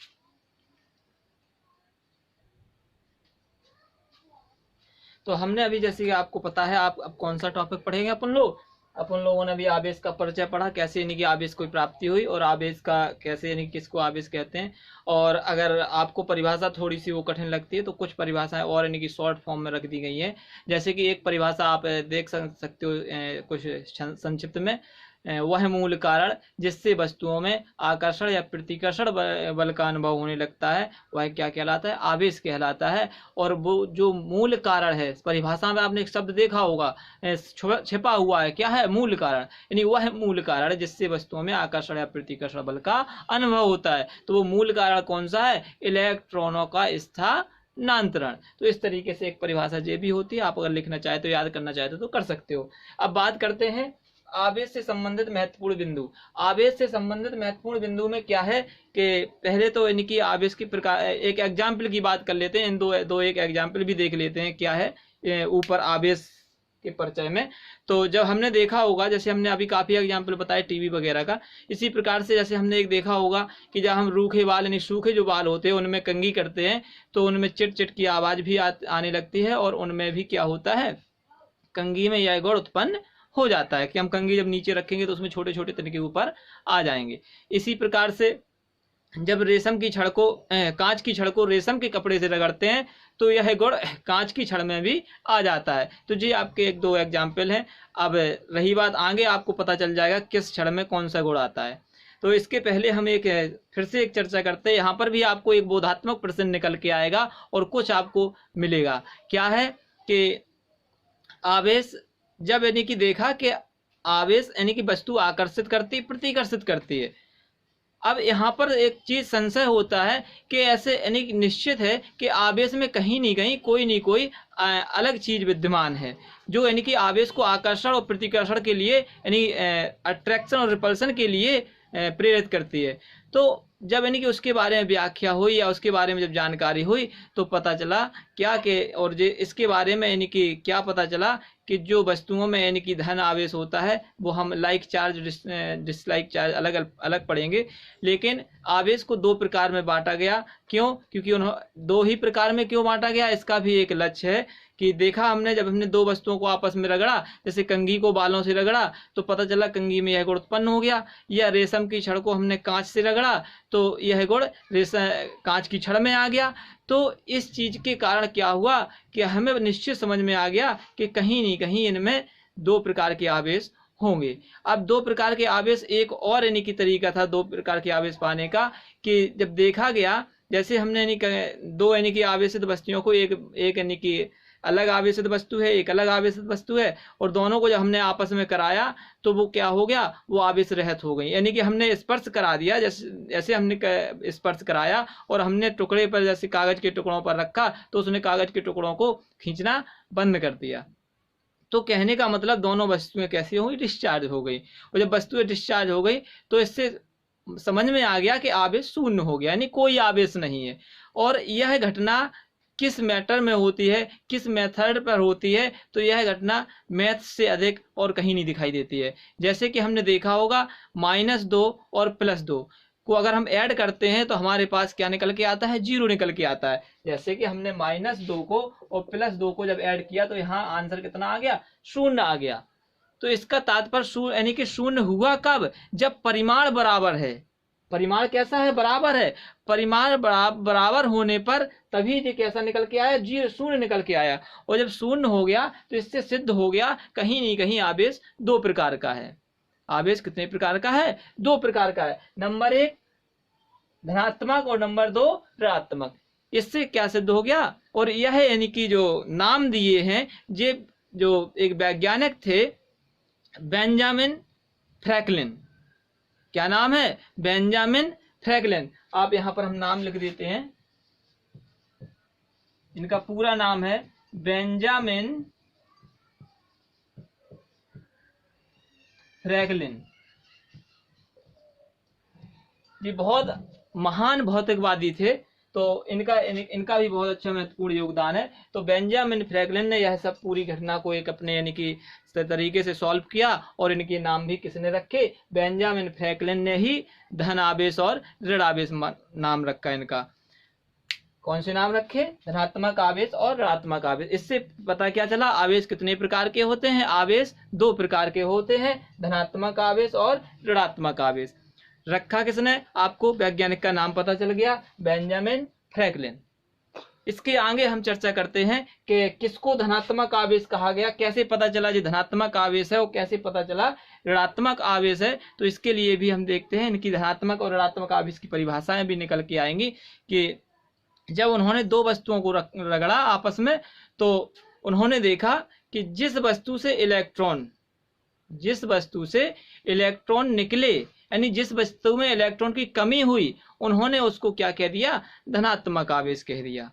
तो हमने अभी, जैसे कि आपको पता है, आप अब कौन सा टॉपिक पढ़ेंगे अपन लोगों ने अभी आवेश का परिचय पढ़ा, कैसे यानी कि आवेश को प्राप्ति हुई और आवेश का कैसे यानी किसको आवेश कहते हैं। और अगर आपको परिभाषा थोड़ी सी वो कठिन लगती है तो कुछ परिभाषाएं और यानी कि शॉर्ट फॉर्म में रख दी गई हैं। जैसे कि एक परिभाषा आप देख सकते हो कुछ संक्षिप्त में, वह मूल कारण जिससे वस्तुओं में आकर्षण या प्रतिकर्षण बल का अनुभव होने लगता है वह क्या कहलाता है, आवेश कहलाता है। और वो जो मूल कारण है, परिभाषा में आपने एक शब्द देखा होगा छिपा हुआ है, क्या है, मूल कारण, यानी वह मूल कारण जिससे वस्तुओं में आकर्षण या प्रतिकर्षण बल का अनुभव होता है। तो वो मूल कारण कौन सा है, इलेक्ट्रॉनों का स्थानांतरण। तो इस तरीके से एक परिभाषा ये भी होती है, आप अगर लिखना चाहे तो, याद करना चाहते तो कर सकते हो। अब बात करते हैं आवेश से संबंधित महत्वपूर्ण बिंदु। आवेश से संबंधित महत्वपूर्ण बिंदु में क्या है कि पहले तो यानी कि आवेश की प्रकार, एक एग्जाम्पल की बात कर लेते हैं। इन दो एक एग्जाम्पल भी देख लेते हैं क्या है ऊपर आवेश के परिचय में। तो जब हमने देखा होगा, जैसे हमने अभी काफी एग्जाम्पल बताए टीवी वगैरह का, इसी प्रकार से जैसे हमने एक देखा होगा कि जब हम रूखे बाल यानी सूखे जो बाल होते हैं उनमें कंघी करते हैं तो उनमें चिट चिट की आवाज भी आने लगती है, और उनमें भी क्या होता है, कंघी में यह गुण उत्पन्न हो जाता है कि हम कंघी जब नीचे रखेंगे तो उसमें छोटे छोटे तिनके ऊपर आ जाएंगे। इसी प्रकार से जब रेशम की छड़ को कांच की छड़ को रेशम के कपड़े से रगड़ते हैं तो यह गुण कांच की छड़ में भी आ जाता है। तो जी आपके एक दो एग्जाम्पल हैं। अब रही बात आगे, आपको पता चल जाएगा किस छड़ में कौन सा गुण आता है। तो इसके पहले हम फिर से एक चर्चा करते हैं। यहाँ पर भी आपको एक बोधात्मक प्रश्न निकल के आएगा और कुछ आपको मिलेगा। क्या है कि आवेश, जब यानी कि देखा कि आवेश यानी कि वस्तु आकर्षित करती प्रतिकर्षित करती है। अब यहाँ पर एक चीज संशय होता है कि ऐसे यानी निश्चित है कि आवेश में कहीं नहीं कोई अलग चीज विद्यमान है जो यानी कि आवेश को आकर्षण और प्रतिकर्षण के लिए यानी अट्रैक्शन और रिपल्सन के लिए प्रेरित करती है। तो जब यानी कि उसके बारे में व्याख्या हुई या उसके बारे में जब जानकारी हुई तो पता चला क्या कि और जो इसके बारे में यानी कि क्या पता चला कि जो वस्तुओं में यानी कि धन आवेश होता है वो हम लाइक चार्ज डिसलाइक चार्ज अलग अलग पढ़ेंगे। लेकिन आवेश को दो प्रकार में बांटा गया। क्यों? क्योंकि उन्होंने दो ही प्रकार में क्यों बांटा गया, इसका भी एक लक्ष्य है कि देखा हमने जब हमने दो वस्तुओं को आपस में रगड़ा, जैसे कंघी को बालों से रगड़ा तो पता चला कंघी में यह गुण उत्पन्न हो गया, या रेशम की छड़ को हमने कांच से रगड़ा तो यह गुण कांच की छड़ में आ गया। तो इस चीज के कारण क्या हुआ कि हमें निश्चित समझ में आ गया कि कहीं नहीं कहीं इनमें दो प्रकार के आवेश होंगे। अब दो प्रकार के आवेश, एक और यानी कि तरीका था दो प्रकार के आवेश पाने का कि जब देखा गया जैसे हमने यानी दो यानी कि आवेशित वस्तुओं को एक यानी कि अलग आवेशित वस्तु है, एक अलग आवेशित वस्तु है, और दोनों को जब हमने आपस में कराया तो वो क्या हो गया, वो आवेश रहित हो गई। यानी कि हमने स्पर्श करा दिया, जैसे हमने स्पर्श कराया और हमने टुकड़े पर जैसे कागज के टुकड़ों पर रखा तो उसने कागज के टुकड़ों को खींचना बंद कर दिया। तो कहने का मतलब दोनों वस्तुएं कैसी हो गई, डिस्चार्ज हो गई। और जब वस्तुएं डिस्चार्ज हो गई तो इससे समझ में आ गया कि आवेश शून्य हो गया, यानी कोई आवेश नहीं है। और यह घटना किस मैटर में होती है, किस मेथड पर होती है, तो यह घटना मैथ से अधिक और कहीं नहीं दिखाई देती है। जैसे कि हमने देखा होगा -2 और +2 को अगर हम ऐड करते हैं तो हमारे पास क्या निकल के आता है, 0 निकल के आता है। जैसे कि हमने -2 को और +2 को जब ऐड किया तो यहाँ आंसर कितना आ गया, 0 आ गया। तो इसका तात्पर्य शून्य यानी कि शून्य हुआ कब, जब परिमाण बराबर है। परिमाण कैसा है, बराबर है। परिमाण बराबर होने पर तभी ये कैसा निकल के आया, 0 निकल के आया। और जब 0 हो गया तो इससे सिद्ध हो गया कहीं नहीं कहीं आवेश दो प्रकार का है। आवेश कितने प्रकार का है, दो प्रकार का है। नंबर 1 धनात्मक और नंबर 2 ऋणात्मक। इससे क्या सिद्ध हो गया, और यह यानी कि जो नाम दिए हैं ये जो एक वैज्ञानिक थे बेंजामिन फ्रैंकलिन। क्या नाम है, बेंजामिन फ्रैंकलिन। आप यहां पर हम नाम लिख देते हैं, इनका पूरा नाम है बेंजामिन फ्रैंकलिन। ये बहुत महान भौतिकवादी थे, तो इनका भी बहुत अच्छा महत्वपूर्ण योगदान है। तो बेंजामिन फ्रैंकलिन ने यह सब पूरी घटना को एक अपने यानी कि तरीके से सॉल्व किया, और इनके नाम भी किसने रखे, बेंजामिन फ्रैंकलिन ने ही धन आवेश और ऋण आवेश नाम रखा। इनका कौन से नाम रखे, धनात्मक आवेश और ऋणात्मक आवेश। इससे पता क्या चला, आवेश कितने प्रकार के होते हैं, आवेश दो प्रकार के होते हैं, धनात्मक आवेश और ऋणात्मक आवेश। रखा किसने, आपको वैज्ञानिक का नाम पता चल गया, बेंजामिन फ्रैंकलिन। इसके आगे हम चर्चा करते हैं कि किसको धनात्मक आवेश कहा गया, कैसे पता चला ये धनात्मक आवेश है और कैसे पता चला ऋणात्मक आवेश है। तो इसके लिए भी हम देखते हैं इनकी धनात्मक और ऋणात्मक आवेश की परिभाषाएं भी निकल के आएंगी कि जब उन्होंने दो वस्तुओं को रगड़ा आपस में तो उन्होंने देखा कि जिस वस्तु से इलेक्ट्रॉन निकले, यानी जिस वस्तु में इलेक्ट्रॉन की कमी हुई, उन्होंने उसको क्या कह दिया, धनात्मक आवेश कह दिया।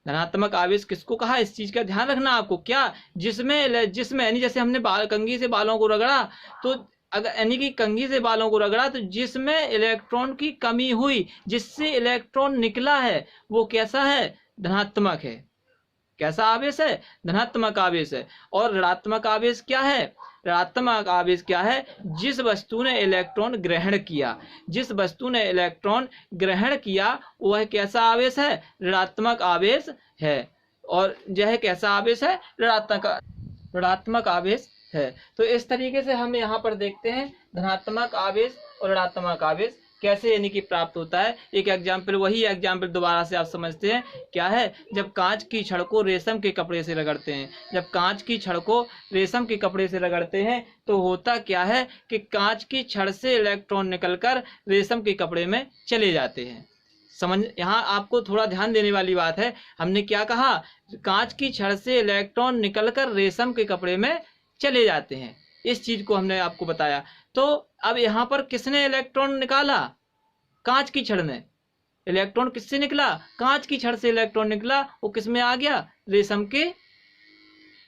धनात्मक आवेश किसको कहा, इस चीज का ध्यान रखना आपको। क्या, जिसमें यानी जैसे हमने कंघी से बालों को रगड़ा, तो अगर यानी कि कंघी से बालों को रगड़ा तो जिसमें इलेक्ट्रॉन की कमी हुई, जिससे इलेक्ट्रॉन निकला है, वो कैसा है, धनात्मक है। कैसा आवेश है, धनात्मक आवेश है। और ऋणात्मक आवेश क्या है, ऋणात्मक आवेश क्या है, जिस वस्तु ने इलेक्ट्रॉन ग्रहण किया, जिस वस्तु ने इलेक्ट्रॉन ग्रहण किया वह कैसा आवेश है, ऋणात्मक आवेश है। और यह कैसा आवेश है, ऋणात्मक आवेश है। तो इस तरीके से हम यहाँ पर देखते हैं धनात्मक आवेश और ऋणात्मक आवेश कैसे यानी कि प्राप्त होता है। एक एग्जाम्पल, वही एग्जाम्पल दोबारा से आप समझते हैं क्या है। जब कांच की छड़ को रेशम के कपड़े से रगड़ते हैं, जब कांच की छड़ को रेशम के कपड़े से रगड़ते हैं तो होता क्या है कि कांच की छड़ से इलेक्ट्रॉन निकलकर रेशम के कपड़े में चले जाते हैं। समझ, यहाँ आपको थोड़ा ध्यान देने वाली बात है। हमने क्या कहा, कांच की छड़ से इलेक्ट्रॉन निकलकर रेशम के कपड़े में चले जाते हैं, इस चीज को हमने आपको बताया। तो अब यहाँ पर किसने इलेक्ट्रॉन निकाला, कांच की छड़ ने। इलेक्ट्रॉन किससे निकला, कांच की छड़ से इलेक्ट्रॉन निकला, वो किस में आ गया, रेशम के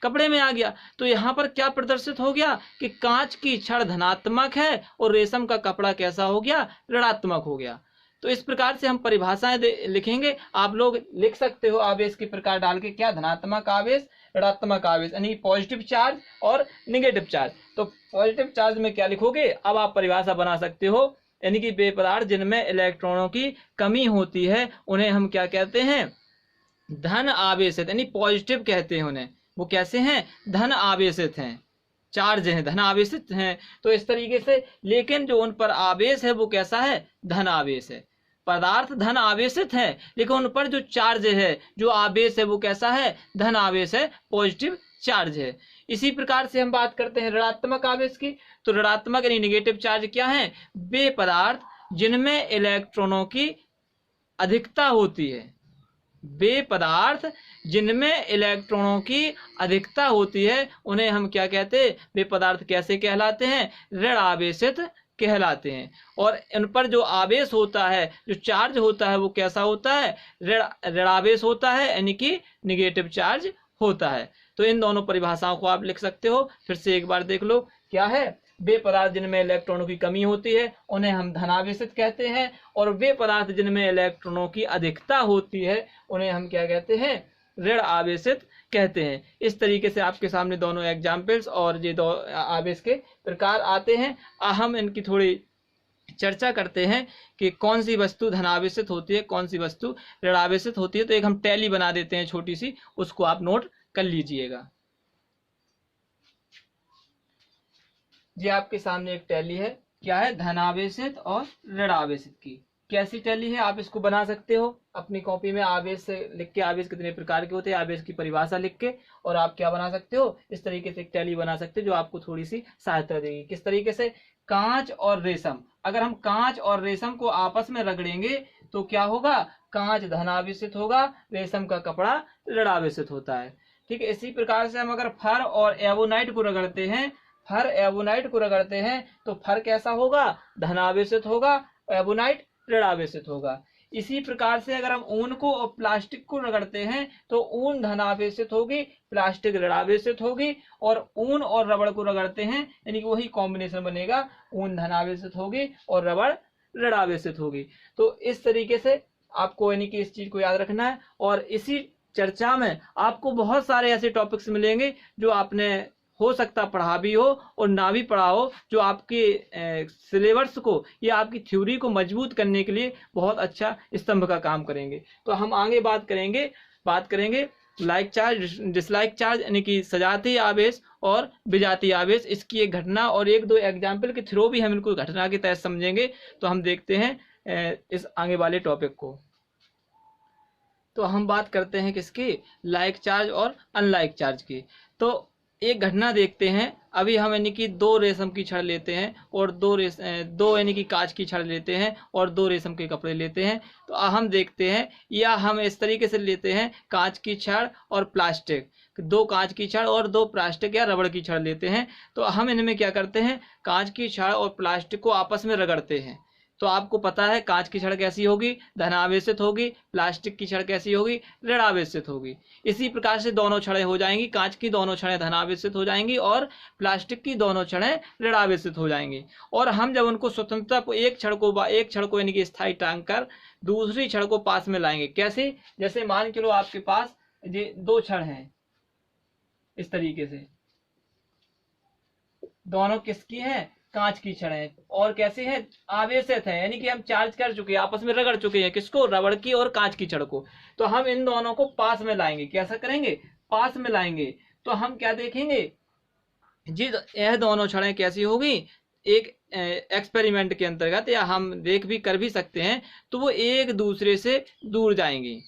कपड़े में आ गया। तो यहाँ पर क्या प्रदर्शित हो गया कि कांच की छड़ धनात्मक है और रेशम का कपड़ा कैसा हो गया, ऋणात्मक हो गया। तो इस प्रकार से हम परिभाषाएं लिखेंगे। आप लोग लिख सकते हो आवेश के प्रकार डाल के, क्या, धनात्मक आवेश, ऋणात्मक आवेश, यानी पॉजिटिव चार्ज और निगेटिव चार्ज। तो पॉजिटिव चार्ज में क्या लिखोगे, अब आप परिभाषा बना सकते हो, यानी कि वे पदार्थ जिनमें इलेक्ट्रॉनों की कमी होती है उन्हें हम क्या कहते हैं, धन आवेशित, यानी पॉजिटिव कहते हैं उन्हें। वो कैसे हैं, धन आवेशित हैं, चार्ज हैं, धन आवेशित हैं। तो इस तरीके से, लेकिन जो उन पर आवेश है वो कैसा है, धन आवेश है। पदार्थ धन आवेशित है लेकिन उन पर जो चार्ज है, जो आवेश है वो कैसा है, धन आवेश है, पॉजिटिव चार्ज है। इसी प्रकार से हम बात करते हैं ऋणात्मक आवेश की। तो ऋणात्मक यानी निगेटिव चार्ज क्या है, वे पदार्थ जिनमें इलेक्ट्रॉनों की अधिकता होती है, वे पदार्थ जिनमें इलेक्ट्रॉनों की अधिकता होती है उन्हें हम क्या कहते हैं, वे पदार्थ कैसे कहलाते हैं, ऋण आवेशित कहलाते हैं। और इन पर जो आवेश होता है, जो चार्ज होता है वो कैसा होता है, ऋणावेश होता है, यानी कि निगेटिव चार्ज होता है। तो इन दोनों परिभाषाओं को आप लिख सकते हो। फिर से एक बार देख लो, क्या है, वे पदार्थ जिनमें इलेक्ट्रॉनों की कमी होती है उन्हें हम धनावेशित कहते हैं, और वे पदार्थ जिनमें इलेक्ट्रॉनों की अधिकता होती है उन्हें हम क्या कहते हैं, ऋण आवेशित कहते हैं। इस तरीके से आपके सामने दोनों एग्जाम्पल्स और ये दो आवेश के प्रकार आते हैं। हम इनकी थोड़ी चर्चा करते हैं कि कौन सी वस्तु धनावेशित होती है, कौन सी वस्तु ऋणावेशित होती है। तो एक हम टैली बना देते हैं छोटी सी, उसको आप नोट कर लीजिएगा। ये आपके सामने एक टैली है, क्या है, धनावेशित और ऋणावेशित की। कैसी टैली है, आप इसको बना सकते हो अपनी कॉपी में, आवेश से लिख के, आवेश कितने प्रकार के होते हैं, आवेश की परिभाषा लिख के, और आप क्या बना सकते हो, इस तरीके से एक टैली बना सकते हो जो आपको थोड़ी सी सहायता देगी। किस तरीके से, कांच और रेशम, अगर हम कांच और रेशम को आपस में रगड़ेंगे तो क्या होगा, कांच धनावेशित होगा, रेशम का कपड़ा ऋणावेशित होता है। ठीक है, इसी प्रकार से हम अगर फर और एवोनाइट को रगड़ते हैं, फर एवोनाइट को रगड़ते हैं तो फर कैसा होगा, धनावेशित होगा, एवोनाइट ऋणावेशित होगा। इसी प्रकार से अगर हम ऊन को और प्लास्टिक को रगड़ते हैं तो ऊन धनावेशित होगी, प्लास्टिक ऋणावेशित होगी, और ऊन और रबड़ को रगड़ते हैं यानी कि वही कॉम्बिनेशन बनेगा, ऊन धनावेशित होगी और रबड़ ऋणावेशित होगी। तो इस तरीके से आपको यानी कि इस चीज को याद रखना है। और इसी चर्चा में आपको बहुत सारे ऐसे टॉपिक्स मिलेंगे जो आपने हो सकता पढ़ा भी हो और ना भी पढ़ा हो, जो आपके सिलेबस को या आपकी थ्योरी को मजबूत करने के लिए बहुत अच्छा स्तंभ का काम करेंगे। तो हम आगे बात करेंगे लाइक चार्ज, डिसलाइक चार्ज, यानी कि सजातीय आवेश और विजातीय आवेश। इसकी एक घटना और एक दो एग्जाम्पल के थ्रू भी हम इनको घटना के तहत समझेंगे। तो हम देखते हैं इस आगे वाले टॉपिक को। तो हम बात करते हैं किसकी, लाइक चार्ज और अनलाइक चार्ज की। तो एक घटना देखते हैं। अभी हम यानी कि दो रेशम की छड़ लेते हैं और दो यानी कि कांच की छड़ लेते हैं और दो रेशम के कपड़े लेते हैं। तो हम देखते हैं, या हम इस तरीके से लेते हैं, कांच की छड़ और प्लास्टिक, दो कांच की छड़ और दो प्लास्टिक या रबड़ की छड़ लेते हैं। तो हम इनमें क्या करते हैं, कांच की छड़ और प्लास्टिक को आपस में रगड़ते हैं। तो आपको पता है कांच की छड़ कैसी होगी, धनावेशित होगी, प्लास्टिक की छड़ कैसी होगी, ऋणावेशित होगी। इसी प्रकार से दोनों छड़ें हो जाएंगी, कांच की दोनों छड़ें धनावेशित हो जाएंगी और प्लास्टिक की दोनों छड़ें ऋणावेशित हो जाएंगी। और हम जब उनको स्वतंत्रता, एक छड़ को यानी कि स्थायी टांग कर दूसरी छड़ को पास में लाएंगे। कैसे, जैसे मान के लो आपके पास ये दो छड़ हैं, इस तरीके से दोनों किसकी हैं, कांच की छड़ है, और कैसे हैं, आवेशित है, यानी कि हम चार्ज कर चुके हैं, आपस में रगड़ चुके हैं, किसको, रबड़ की और कांच की छड़ को। तो हम इन दोनों को पास में लाएंगे। कैसा करेंगे, पास में लाएंगे। तो हम क्या देखेंगे जी, यह दोनों छड़ें कैसी होगी, एक एक्सपेरिमेंट के अंतर्गत, या हम देख भी कर भी सकते हैं, तो वो एक दूसरे से दूर जाएंगी।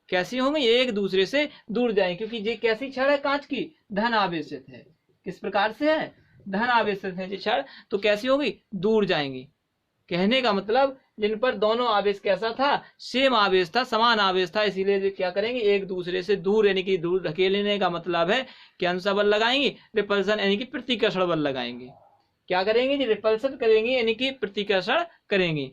कैसी होंगी? एक दूसरे से दूर जाएंगी, क्योंकि ये कैसी छड़ है? कांच की, धन आवेशित है। किस प्रकार से है? धन आवेशित है ये छड़, तो कैसी होगी? दूर जाएंगी। कहने का मतलब जिन पर दोनों आवेश कैसा था? सेम आवेश था, समान आवेश था, इसीलिए क्या करेंगे? एक दूसरे से दूर, यानी कि दूर धकेलने का मतलब है कौन सा बल लगाएंगे? रिपल्सन, यानी कि प्रतिकर्षण बल लगाएंगे। क्या करेंगे? रिपल्सन करेंगे, यानी कि प्रतिकर्षण करेंगे।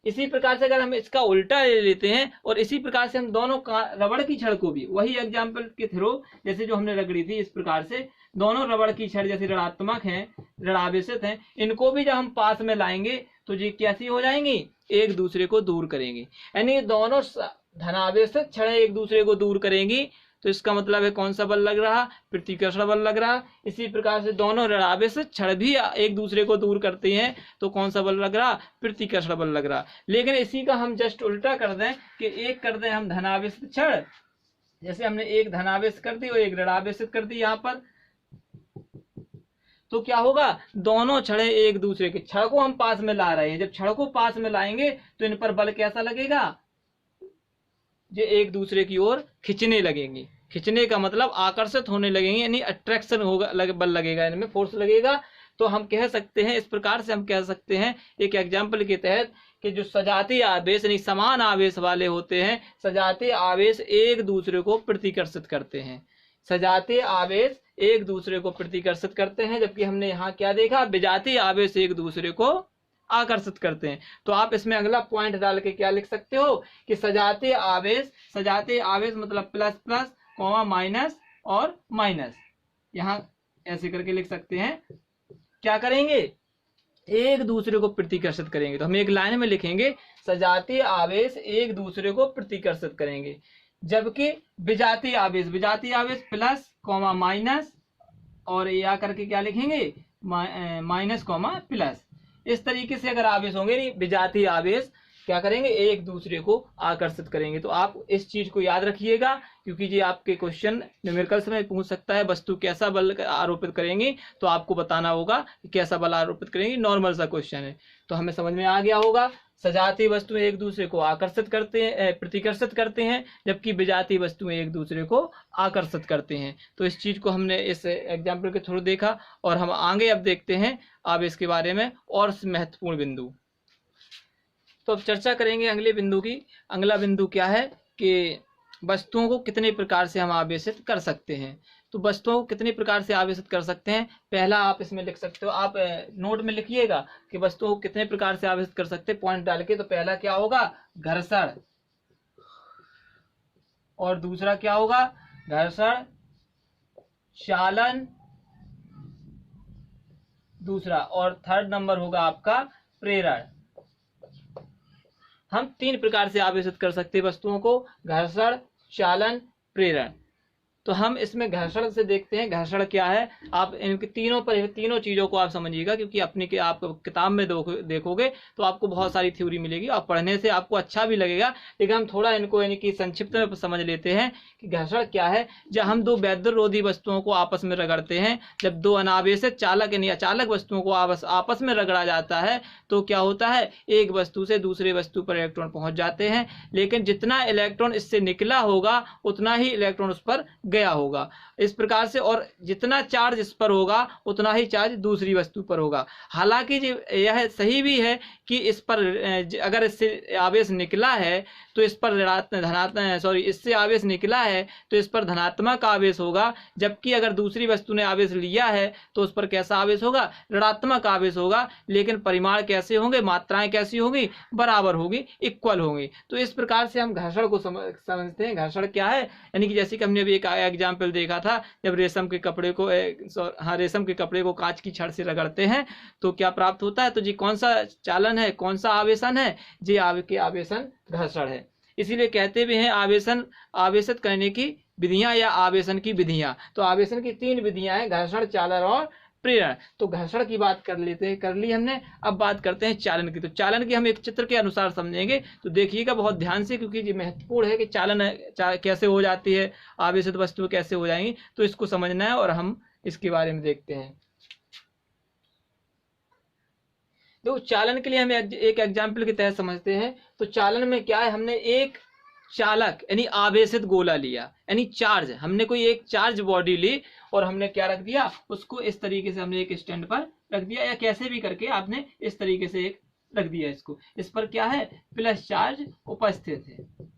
इसी प्रकार से अगर हम इसका उल्टा ले लेते हैं, और इसी प्रकार से हम दोनों रबड़ की छड़ को भी वही एग्जाम्पल के थ्रू, जैसे जो हमने रगड़ी थी, इस प्रकार से दोनों रबड़ की छड़ जैसे ऋणात्मक हैं, ऋणावेशित हैं, इनको भी जब हम पास में लाएंगे तो ये कैसी हो जाएंगी? एक दूसरे को दूर करेंगे। यानी दोनों धनावेशित छड़ें एक दूसरे को दूर करेंगी, तो इसका मतलब है कौन सा बल लग रहा? प्रतिकर्षण बल लग रहा। इसी प्रकार से दोनों ऋणावेशित छड़ भी एक दूसरे को दूर करती हैं, तो कौन सा बल लग रहा? प्रतिकर्षण बल लग रहा। लेकिन इसी का हम जस्ट उल्टा कर दें कि एक कर दें हम धनावेशित छड़, जैसे हमने एक धनावेश कर दी और एक ऋणावेशित कर दी यहाँ पर, तो क्या होगा? दोनों छड़ें एक दूसरे के, छड़ को हम पास में ला रहे हैं, जब छड़ को पास में लाएंगे तो इन पर बल कैसा लगेगा? ये एक दूसरे की ओर खींचने लगेंगे। खींचने का मतलब आकर्षित होने लगेंगे, यानी अट्रैक्शन होगा, बल लगेगा, इनमें फोर्स लगेगा। तो हम कह सकते हैं, इस प्रकार से हम कह सकते हैं एक एग्जाम्पल के तहत, कि जो सजातीय आवेश यानी समान आवेश वाले होते हैं, सजातीय आवेश एक दूसरे को प्रतिकर्षित करते हैं। सजातीय आवेश एक दूसरे को प्रतिकर्षित करते हैं, जबकि हमने यहाँ क्या देखा? विजातीय आवेश एक दूसरे को आकर्षित करते हैं। तो आप इसमें अगला पॉइंट डाल के क्या लिख सकते हो कि सजातीय आवेश मतलब प्लस प्लस कॉमा माइनस और माइनस, यहाँ ऐसे करके लिख सकते हैं। क्या करेंगे? एक दूसरे को प्रतिकर्षित करेंगे। तो हम एक लाइन में लिखेंगे सजातीय आवेश एक दूसरे को प्रतिकर्षित करेंगे, जबकि विजातीय आवेश प्लस कॉमा माइनस, और ये आकर के क्या लिखेंगे? Minus comma plus. इस तरीके से अगर आवेश होंगे, विजातीय आवेश क्या करेंगे? एक दूसरे को आकर्षित करेंगे। तो आप इस चीज को याद रखिएगा, क्योंकि ये आपके क्वेश्चन न्यूमेरिकल्स में पूछ सकता है। वस्तु कैसा बल आरोपित करेंगे, तो आपको बताना होगा कि कैसा बल आरोपित करेंगे। नॉर्मल सा क्वेश्चन है, तो हमें समझ में आ गया होगा। सजातीय वस्तुएं एक दूसरे को आकर्षित करते हैं, प्रतिकर्षित करते हैं, जबकि विजातीय वस्तुएं एक दूसरे को आकर्षित करते हैं। तो इस चीज को हमने इस एग्जाम्पल के थ्रू देखा, और हम आगे अब देखते हैं आवेश के बारे में और महत्वपूर्ण बिंदु। तो अब चर्चा करेंगे अगले बिंदु की। अगला बिंदु क्या है कि वस्तुओं को कितने प्रकार से हम आवेशित कर सकते हैं। तो वस्तुओं को कितने प्रकार से आवेशित कर सकते हैं, पहला आप इसमें लिख सकते हो, आप नोट में लिखिएगा कि वस्तुओं को कितने प्रकार से आवेशित कर सकते हैं, पॉइंट डाल के। तो पहला क्या होगा? घर्षण, और दूसरा क्या होगा? घर्षण, चालन, दूसरा, और थर्ड नंबर होगा आपका प्रेरण। हम तीन प्रकार से आवेशित कर सकते हैं वस्तुओं को, घर्षण, चालन, प्रेरण। तो हम इसमें घर्षण से देखते हैं। घर्षण क्या है? आप इनके तीनों चीजों को आप समझिएगा, क्योंकि अपनी के आप किताब में देखोगे तो आपको बहुत सारी थ्योरी मिलेगी और पढ़ने से आपको अच्छा भी लगेगा। लेकिन हम थोड़ा इनको यानी कि संक्षिप्त में समझ लेते हैं कि घर्षण क्या है। जब हम दो वैद्युतरोधी वस्तुओं को आपस में रगड़ते हैं, जब दो अनावेशित चालक यानी अचालक वस्तुओं को आपस में रगड़ा जाता है, तो क्या होता है? एक वस्तु से दूसरे वस्तु पर इलेक्ट्रॉन पहुंच जाते हैं, लेकिन जितना इलेक्ट्रॉन इससे निकला होगा उतना ही इलेक्ट्रॉन उस पर गया होगा। इस प्रकार से, और जितना चार्ज इस पर होगा उतना ही चार्ज दूसरी वस्तु पर होगा। हालांकि यह सही भी है कि इस पर अगर इससे आवेश निकला है तो इस पर इससे आवेश निकला है तो इस पर धनात्मक आवेश होगा, जबकि अगर दूसरी वस्तु ने आवेश लिया है तो उस पर कैसा आवेश होगा? ऋणात्मक आवेश होगा। लेकिन परिमाण कैसे होंगे, मात्राएं कैसी होंगी? बराबर होगी, इक्वल होंगी। तो इस प्रकार से हम घर्षण को समझते हैं। घर्षण क्या है? यानी कि जैसे कि हमने अभी एक एग्जाम्पल देखा था, जब रेशम के कपड़े को कांच की छड़ से रगड़ते हैं तो क्या प्राप्त होता है? तो जी कौन सा चालन है, कौन सा आवेशन है? जी आवेशन घर्षण है। इसीलिए कहते भी हैं आवेशित करने की विधियां या आवेशन की विधियां। तो आवेशन की तीन विधियां हैं, घर्षण, चालन और प्रेरण। तो घर्षण की बात कर ली हमने। अब बात करते हैं चालन की। तो चालन की हम एक चित्र के अनुसार समझेंगे, तो देखिएगा बहुत ध्यान से, क्योंकि ये महत्वपूर्ण है कि चालन कैसे हो जाती है, आवेशित वस्तु कैसे हो जाएंगी, तो इसको समझना है और हम इसके बारे में देखते हैं। देखो चालन के लिए हम एक एग्जाम्पल के तहत समझते हैं। तो चालन में क्या है, हमने एक चालक यानी आवेशित गोला लिया, यानी चार्ज, हमने कोई एक चार्ज बॉडी ली और हमने क्या रख दिया, उसको इस तरीके से हमने एक स्टैंड पर रख दिया, या कैसे भी करके आपने इस तरीके से एक रख दिया इसको। इस पर क्या है, प्लस चार्ज उपस्थित है।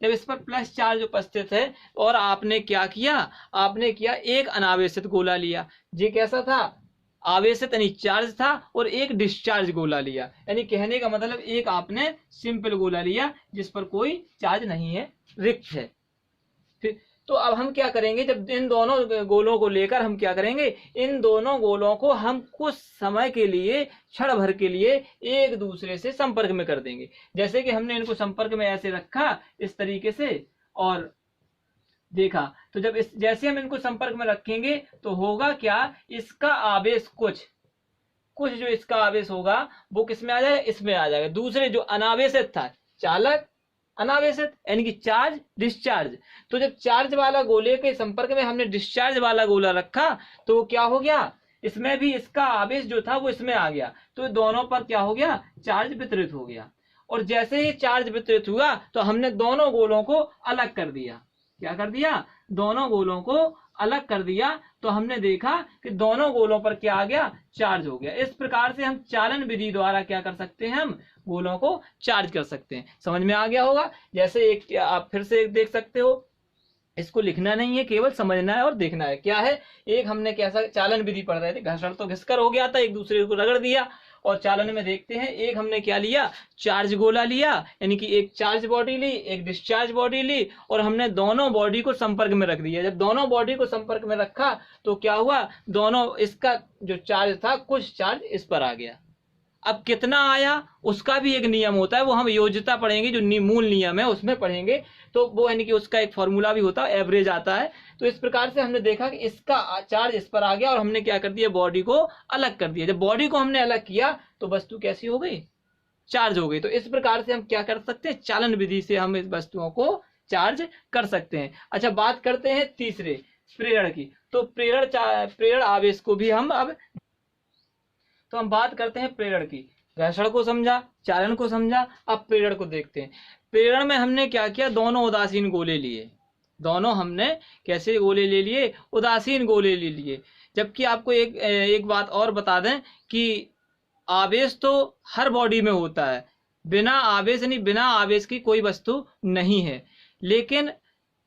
जब इस पर प्लस चार्ज उपस्थित है और आपने क्या किया, आपने किया एक अनावेशित गोला लिया। ये कैसा था, आवेशित यानी चार्ज था, और एक डिस्चार्ज गोला लिया, यानी कहने का मतलब एक आपने सिंपल गोला लिया जिस पर कोई चार्ज नहीं है, रिक्त है। फिर तो अब हम क्या करेंगे, जब इन दोनों गोलों को लेकर हम क्या करेंगे, इन दोनों गोलों को हम कुछ समय के लिए, क्षण भर के लिए एक दूसरे से संपर्क में कर देंगे। जैसे कि हमने इनको संपर्क में ऐसे रखा इस तरीके से और देखा, तो जब जैसे हम इनको संपर्क में रखेंगे तो होगा क्या, इसका आवेश कुछ जो इसका आवेश होगा वो किस में आ जाएगा, इसमें आ जाएगा। दूसरे जो अनावेशित था, चालक अनावेशित यानी कि चार्ज डिस्चार्ज, तो जब चार्ज वाला गोले के संपर्क में हमने डिस्चार्ज वाला गोला रखा तो क्या हो गया, इसमें भी इसका आवेश जो था वो इसमें आ गया, तो दोनों पर क्या हो गया, चार्ज वितरित हो गया। और जैसे ही चार्ज वितरित हुआ तो हमने दोनों गोलों को अलग कर दिया। क्या कर दिया, दोनों गोलों को अलग कर दिया, तो हमने देखा कि दोनों गोलों पर क्या आ गया, चार्ज हो गया। इस प्रकार से हम चालन विधि द्वारा क्या कर सकते हैं, हम गोलों को चार्ज कर सकते हैं। समझ में आ गया होगा। जैसे एक आप फिर से एक देख सकते हो, इसको लिखना नहीं है, केवल समझना है और देखना है। क्या है, एक हमने कैसा चालन विधि पढ़ रहे थे, घर्षण तो घिसकर हो गया था, एक दूसरे को रगड़ दिया, और चालन में देखते हैं एक हमने क्या लिया, चार्ज गोला लिया, यानी कि एक चार्ज बॉडी ली, एक डिस्चार्ज बॉडी ली, और हमने दोनों बॉडी को संपर्क में रख दिया। जब दोनों बॉडी को संपर्क में रखा तो क्या हुआ, दोनों इसका जो चार्ज था कुछ चार्ज इस पर आ गया। अब कितना आया उसका भी एक नियम होता है, वो हम योज्यता पढ़ेंगे, जो मूल नियम है उसमें पढ़ेंगे, तो वो यानी कि उसका एक फॉर्मूला भी होता है, एवरेज आता है। तो इस प्रकार से हमने देखा कि इसका चार्ज इस पर आ गया और हमने क्या कर दिया, बॉडी को अलग कर दिया। जब बॉडी को हमने अलग किया तो वस्तु कैसी हो गई, चार्ज हो गई। तो इस प्रकार से हम क्या कर सकते हैं, चालन विधि से हम इस वस्तुओं को चार्ज कर सकते हैं। अच्छा, बात करते हैं तीसरे प्रेरण की। तो प्रेरण आवेश को भी हम हम बात करते हैं प्रेरण की। घर्षण को समझा, चालन को समझा, अब प्रेरण को देखते हैं। प्रेरण में हमने क्या किया, दोनों उदासीन गोले लिए। दोनों हमने कैसे गोले ले लिए, उदासीन गोले ले लिए। जबकि आपको एक बात और बता दें कि आवेश तो हर बॉडी में होता है, बिना आवेश यानी बिना आवेश की कोई वस्तु नहीं है। लेकिन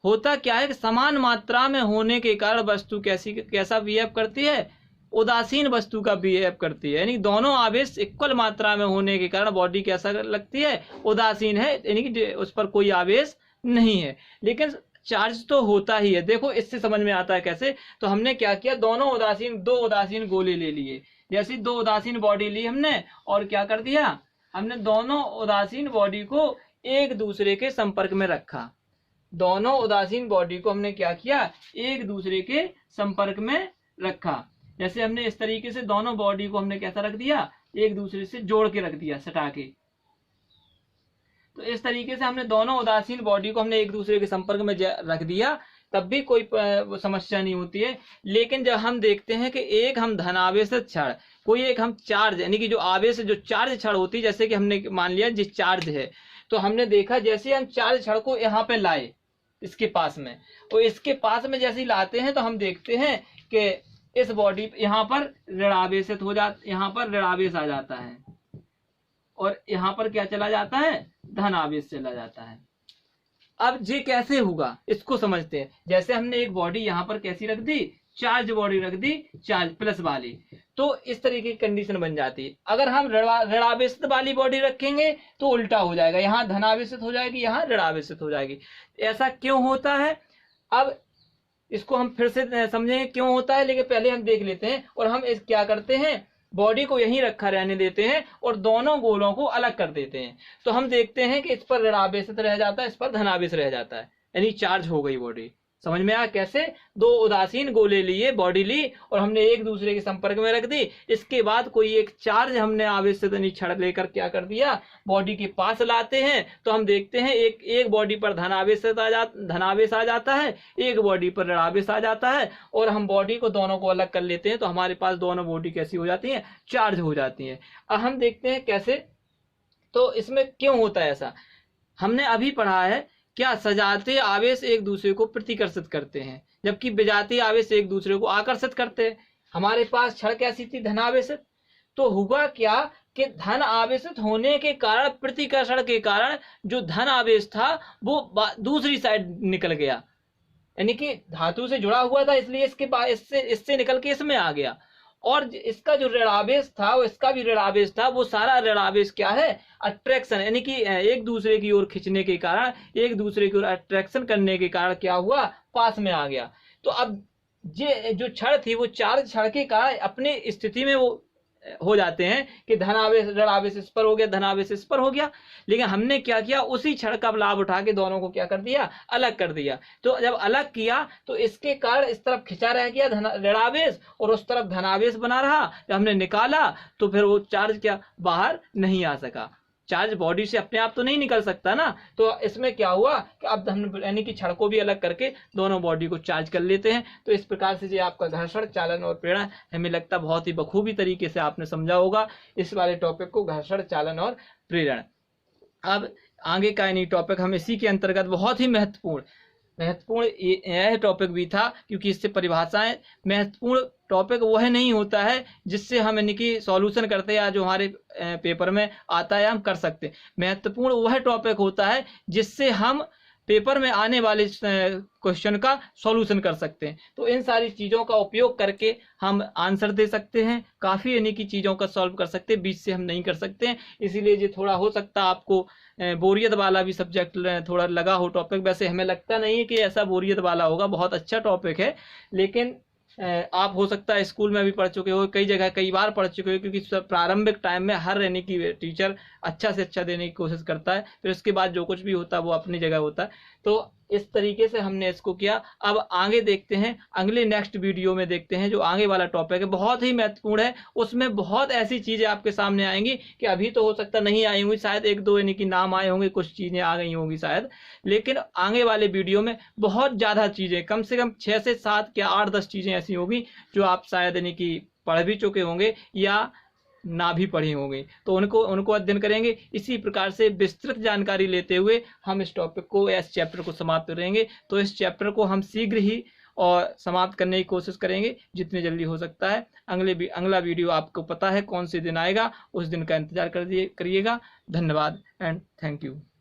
होता क्या है कि समान मात्रा में होने के कारण वस्तु कैसा बिहेव करती है, उदासीन वस्तु का बिहेव करती है। यानी दोनों आवेश इक्वल मात्रा में होने के कारण बॉडी कैसा लगती है, उदासीन है, यानी कि उस पर कोई आवेश नहीं है। लेकिन चार्ज तो होता ही है। देखो इससे समझ में आता है कैसे। तो हमने क्या किया, दो उदासीन गोले ले लिए। जैसे दो उदासीन बॉडी ली हमने और क्या कर दिया, हमने दोनों उदासीन बॉडी को एक दूसरे के संपर्क में रखा। दोनों उदासीन बॉडी को हमने क्या किया, एक दूसरे के संपर्क में रखा। जैसे हमने इस तरीके से दोनों बॉडी को हमने कैसा रख दिया, एक दूसरे से जोड़ के रख दिया, सटा के। तो इस तरीके से हमने दोनों उदासीन बॉडी को हमने एक दूसरे के संपर्क में रख दिया, तब भी कोई समस्या नहीं होती है। लेकिन जब हम देखते हैं कि एक हम धनावेशित क्षण, कोई एक हम चार्ज यानी कि जो आवेश जो चार्ज क्षण होती है, जैसे कि हमने मान लिया जिस चार्ज है, तो हमने देखा जैसे हम चार्ज क्षण को यहाँ पे लाए इसके पास में, और इसके पास में जैसे ही लाते हैं तो हम देखते हैं कि इस बॉडी यहाँ पर ऋणावेशित हो जाता, यहाँ पर ऋणावेश आ जाता है और यहाँ पर क्या चला जाता है, धन आवेश चला जाता है। अब ये कैसे होगा इसको समझते हैं। जैसे हमने एक बॉडी यहाँ पर कैसी रख दी, चार्ज बॉडी रख दी, चार्ज प्लस वाली, तो इस तरीके की कंडीशन बन जाती है। अगर हम ऋणावेशित वाली बॉडी रखेंगे तो उल्टा हो जाएगा, यहाँ धनावेशित हो जाएगी, यहाँ ऋणावेशित हो जाएगी। ऐसा क्यों होता है, अब इसको हम फिर से समझेंगे क्यों होता है, लेकिन पहले हम देख लेते हैं। और हम क्या करते हैं, बॉडी को यहीं रखा रहने देते हैं और दोनों गोलों को अलग कर देते हैं। तो हम देखते हैं कि इस पर ऋणावेशित रह जाता है, इस पर धनावेश रह जाता है, यानी चार्ज हो गई बॉडी। समझ में आया कैसे? दो उदासीन गोले लिए, बॉडी ली और हमने एक दूसरे के संपर्क में रख दी। इसके बाद कोई एक चार्ज हमने आवेश से धनी क्षण लेकर क्या कर दिया, बॉडी के पास लाते हैं। तो हम देखते हैं एक बॉडी पर धनावेश आ जाता है, एक बॉडी पर ऋणावेश आ जाता है, और हम बॉडी को दोनों को अलग कर लेते हैं तो हमारे पास दोनों बॉडी कैसी हो जाती है, चार्ज हो जाती है। अब हम देखते हैं कैसे, तो इसमें क्यों होता है ऐसा। हमने अभी पढ़ा है क्या, सजातीय आवेश एक दूसरे को प्रतिकर्षित करते हैं जबकि विजातीय आवेश एक दूसरे को आकर्षित करते हैं। हमारे पास क्षण कैसी थी, धनावेशित। तो हुआ क्या कि धन आवेशित होने के कारण, प्रतिकर्षण के कारण जो धन आवेश था वो दूसरी साइड निकल गया, यानी कि धातु से जुड़ा हुआ था इसलिए इससे निकल के इसमें आ गया। और इसका जो ऋणावेश था वो इसका भी ऋणावेश था, वो सारा ऋणावेश क्या है, अट्रैक्शन, यानी कि एक दूसरे की ओर खींचने के कारण, एक दूसरे की ओर अट्रैक्शन करने के कारण क्या हुआ, पास में आ गया। तो अब ये जो क्षण थी वो चार्ज क्षण के कारण अपनी स्थिति में वो हो जाते हैं कि धनावेश ऋणावेश इस पर हो गया, धनावेश इस पर हो गया। लेकिन हमने क्या किया, उसी क्षण का लाभ उठा के दोनों को क्या कर दिया, अलग कर दिया। तो जब अलग किया तो इसके कारण इस तरफ खिंचा रह गया ऋणावेश और उस तरफ धनावेश बना रहा। जब हमने निकाला तो फिर वो चार्ज क्या बाहर नहीं आ सका। चार्ज बॉडी से अपने आप तो नहीं निकल सकता ना। तो इसमें क्या हुआ कि अब हम यानी कि क्षण को भी अलग करके दोनों बॉडी को चार्ज कर लेते हैं। तो इस प्रकार से जो आपका घर्षण, चालन और प्रेरण, हमें लगता बहुत ही बखूबी तरीके से आपने समझा होगा इस वाले टॉपिक को, घर्षण, चालन और प्रेरण। अब आगे का यानी टॉपिक हम इसी के अंतर्गत बहुत ही महत्वपूर्ण यह टॉपिक भी था, क्योंकि इससे परिभाषाएं, महत्वपूर्ण टॉपिक वह नहीं होता है जिससे हम यानी कि सॉल्यूशन करते हैं या जो हमारे पेपर में आता है हम कर सकते। महत्वपूर्ण वह टॉपिक होता है जिससे हम पेपर में आने वाले क्वेश्चन का सॉल्यूशन कर सकते हैं। तो इन सारी चीज़ों का उपयोग करके हम आंसर दे सकते हैं, काफ़ी यानी कि चीज़ों का सॉल्व कर सकते हैं, बीच से हम नहीं कर सकते हैं। इसीलिए ये थोड़ा हो सकता है आपको बोरियत वाला भी सब्जेक्ट थोड़ा लगा हो टॉपिक। वैसे हमें लगता नहीं है कि ऐसा बोरियत वाला होगा, बहुत अच्छा टॉपिक है। लेकिन आप हो सकता है स्कूल में भी पढ़ चुके हो, कई जगह कई बार पढ़ चुके हो, क्योंकि प्रारंभिक टाइम में हर यानी कि टीचर अच्छा से अच्छा देने की कोशिश करता है, फिर उसके बाद जो कुछ भी होता है वो अपनी जगह होता है। तो इस तरीके से हमने इसको किया। अब आगे देखते हैं, अगले नेक्स्ट वीडियो में देखते हैं जो आगे वाला टॉपिक है, बहुत ही महत्वपूर्ण है। उसमें बहुत ऐसी चीज़ें आपके सामने आएंगी कि अभी तो हो सकता नहीं आई होंगी, शायद एक दो यानी कि नाम आए होंगे, कुछ चीज़ें आ गई होंगी शायद, लेकिन आगे वाले वीडियो में बहुत ज़्यादा चीज़ें, कम से कम 6 से 7 या 8-10 चीज़ें ऐसी होगी जो आप शायद यानी कि पढ़ भी चुके होंगे या ना भी पढ़े होंगे। तो उनको अध्ययन करेंगे। इसी प्रकार से विस्तृत जानकारी लेते हुए हम इस टॉपिक को, इस चैप्टर को समाप्त करेंगे। तो इस चैप्टर को हम शीघ्र ही और समाप्त करने की कोशिश करेंगे जितनी जल्दी हो सकता है। अगला वीडियो आपको पता है कौन से दिन आएगा, उस दिन का इंतजार करिएगा। धन्यवाद एंड थैंक यू।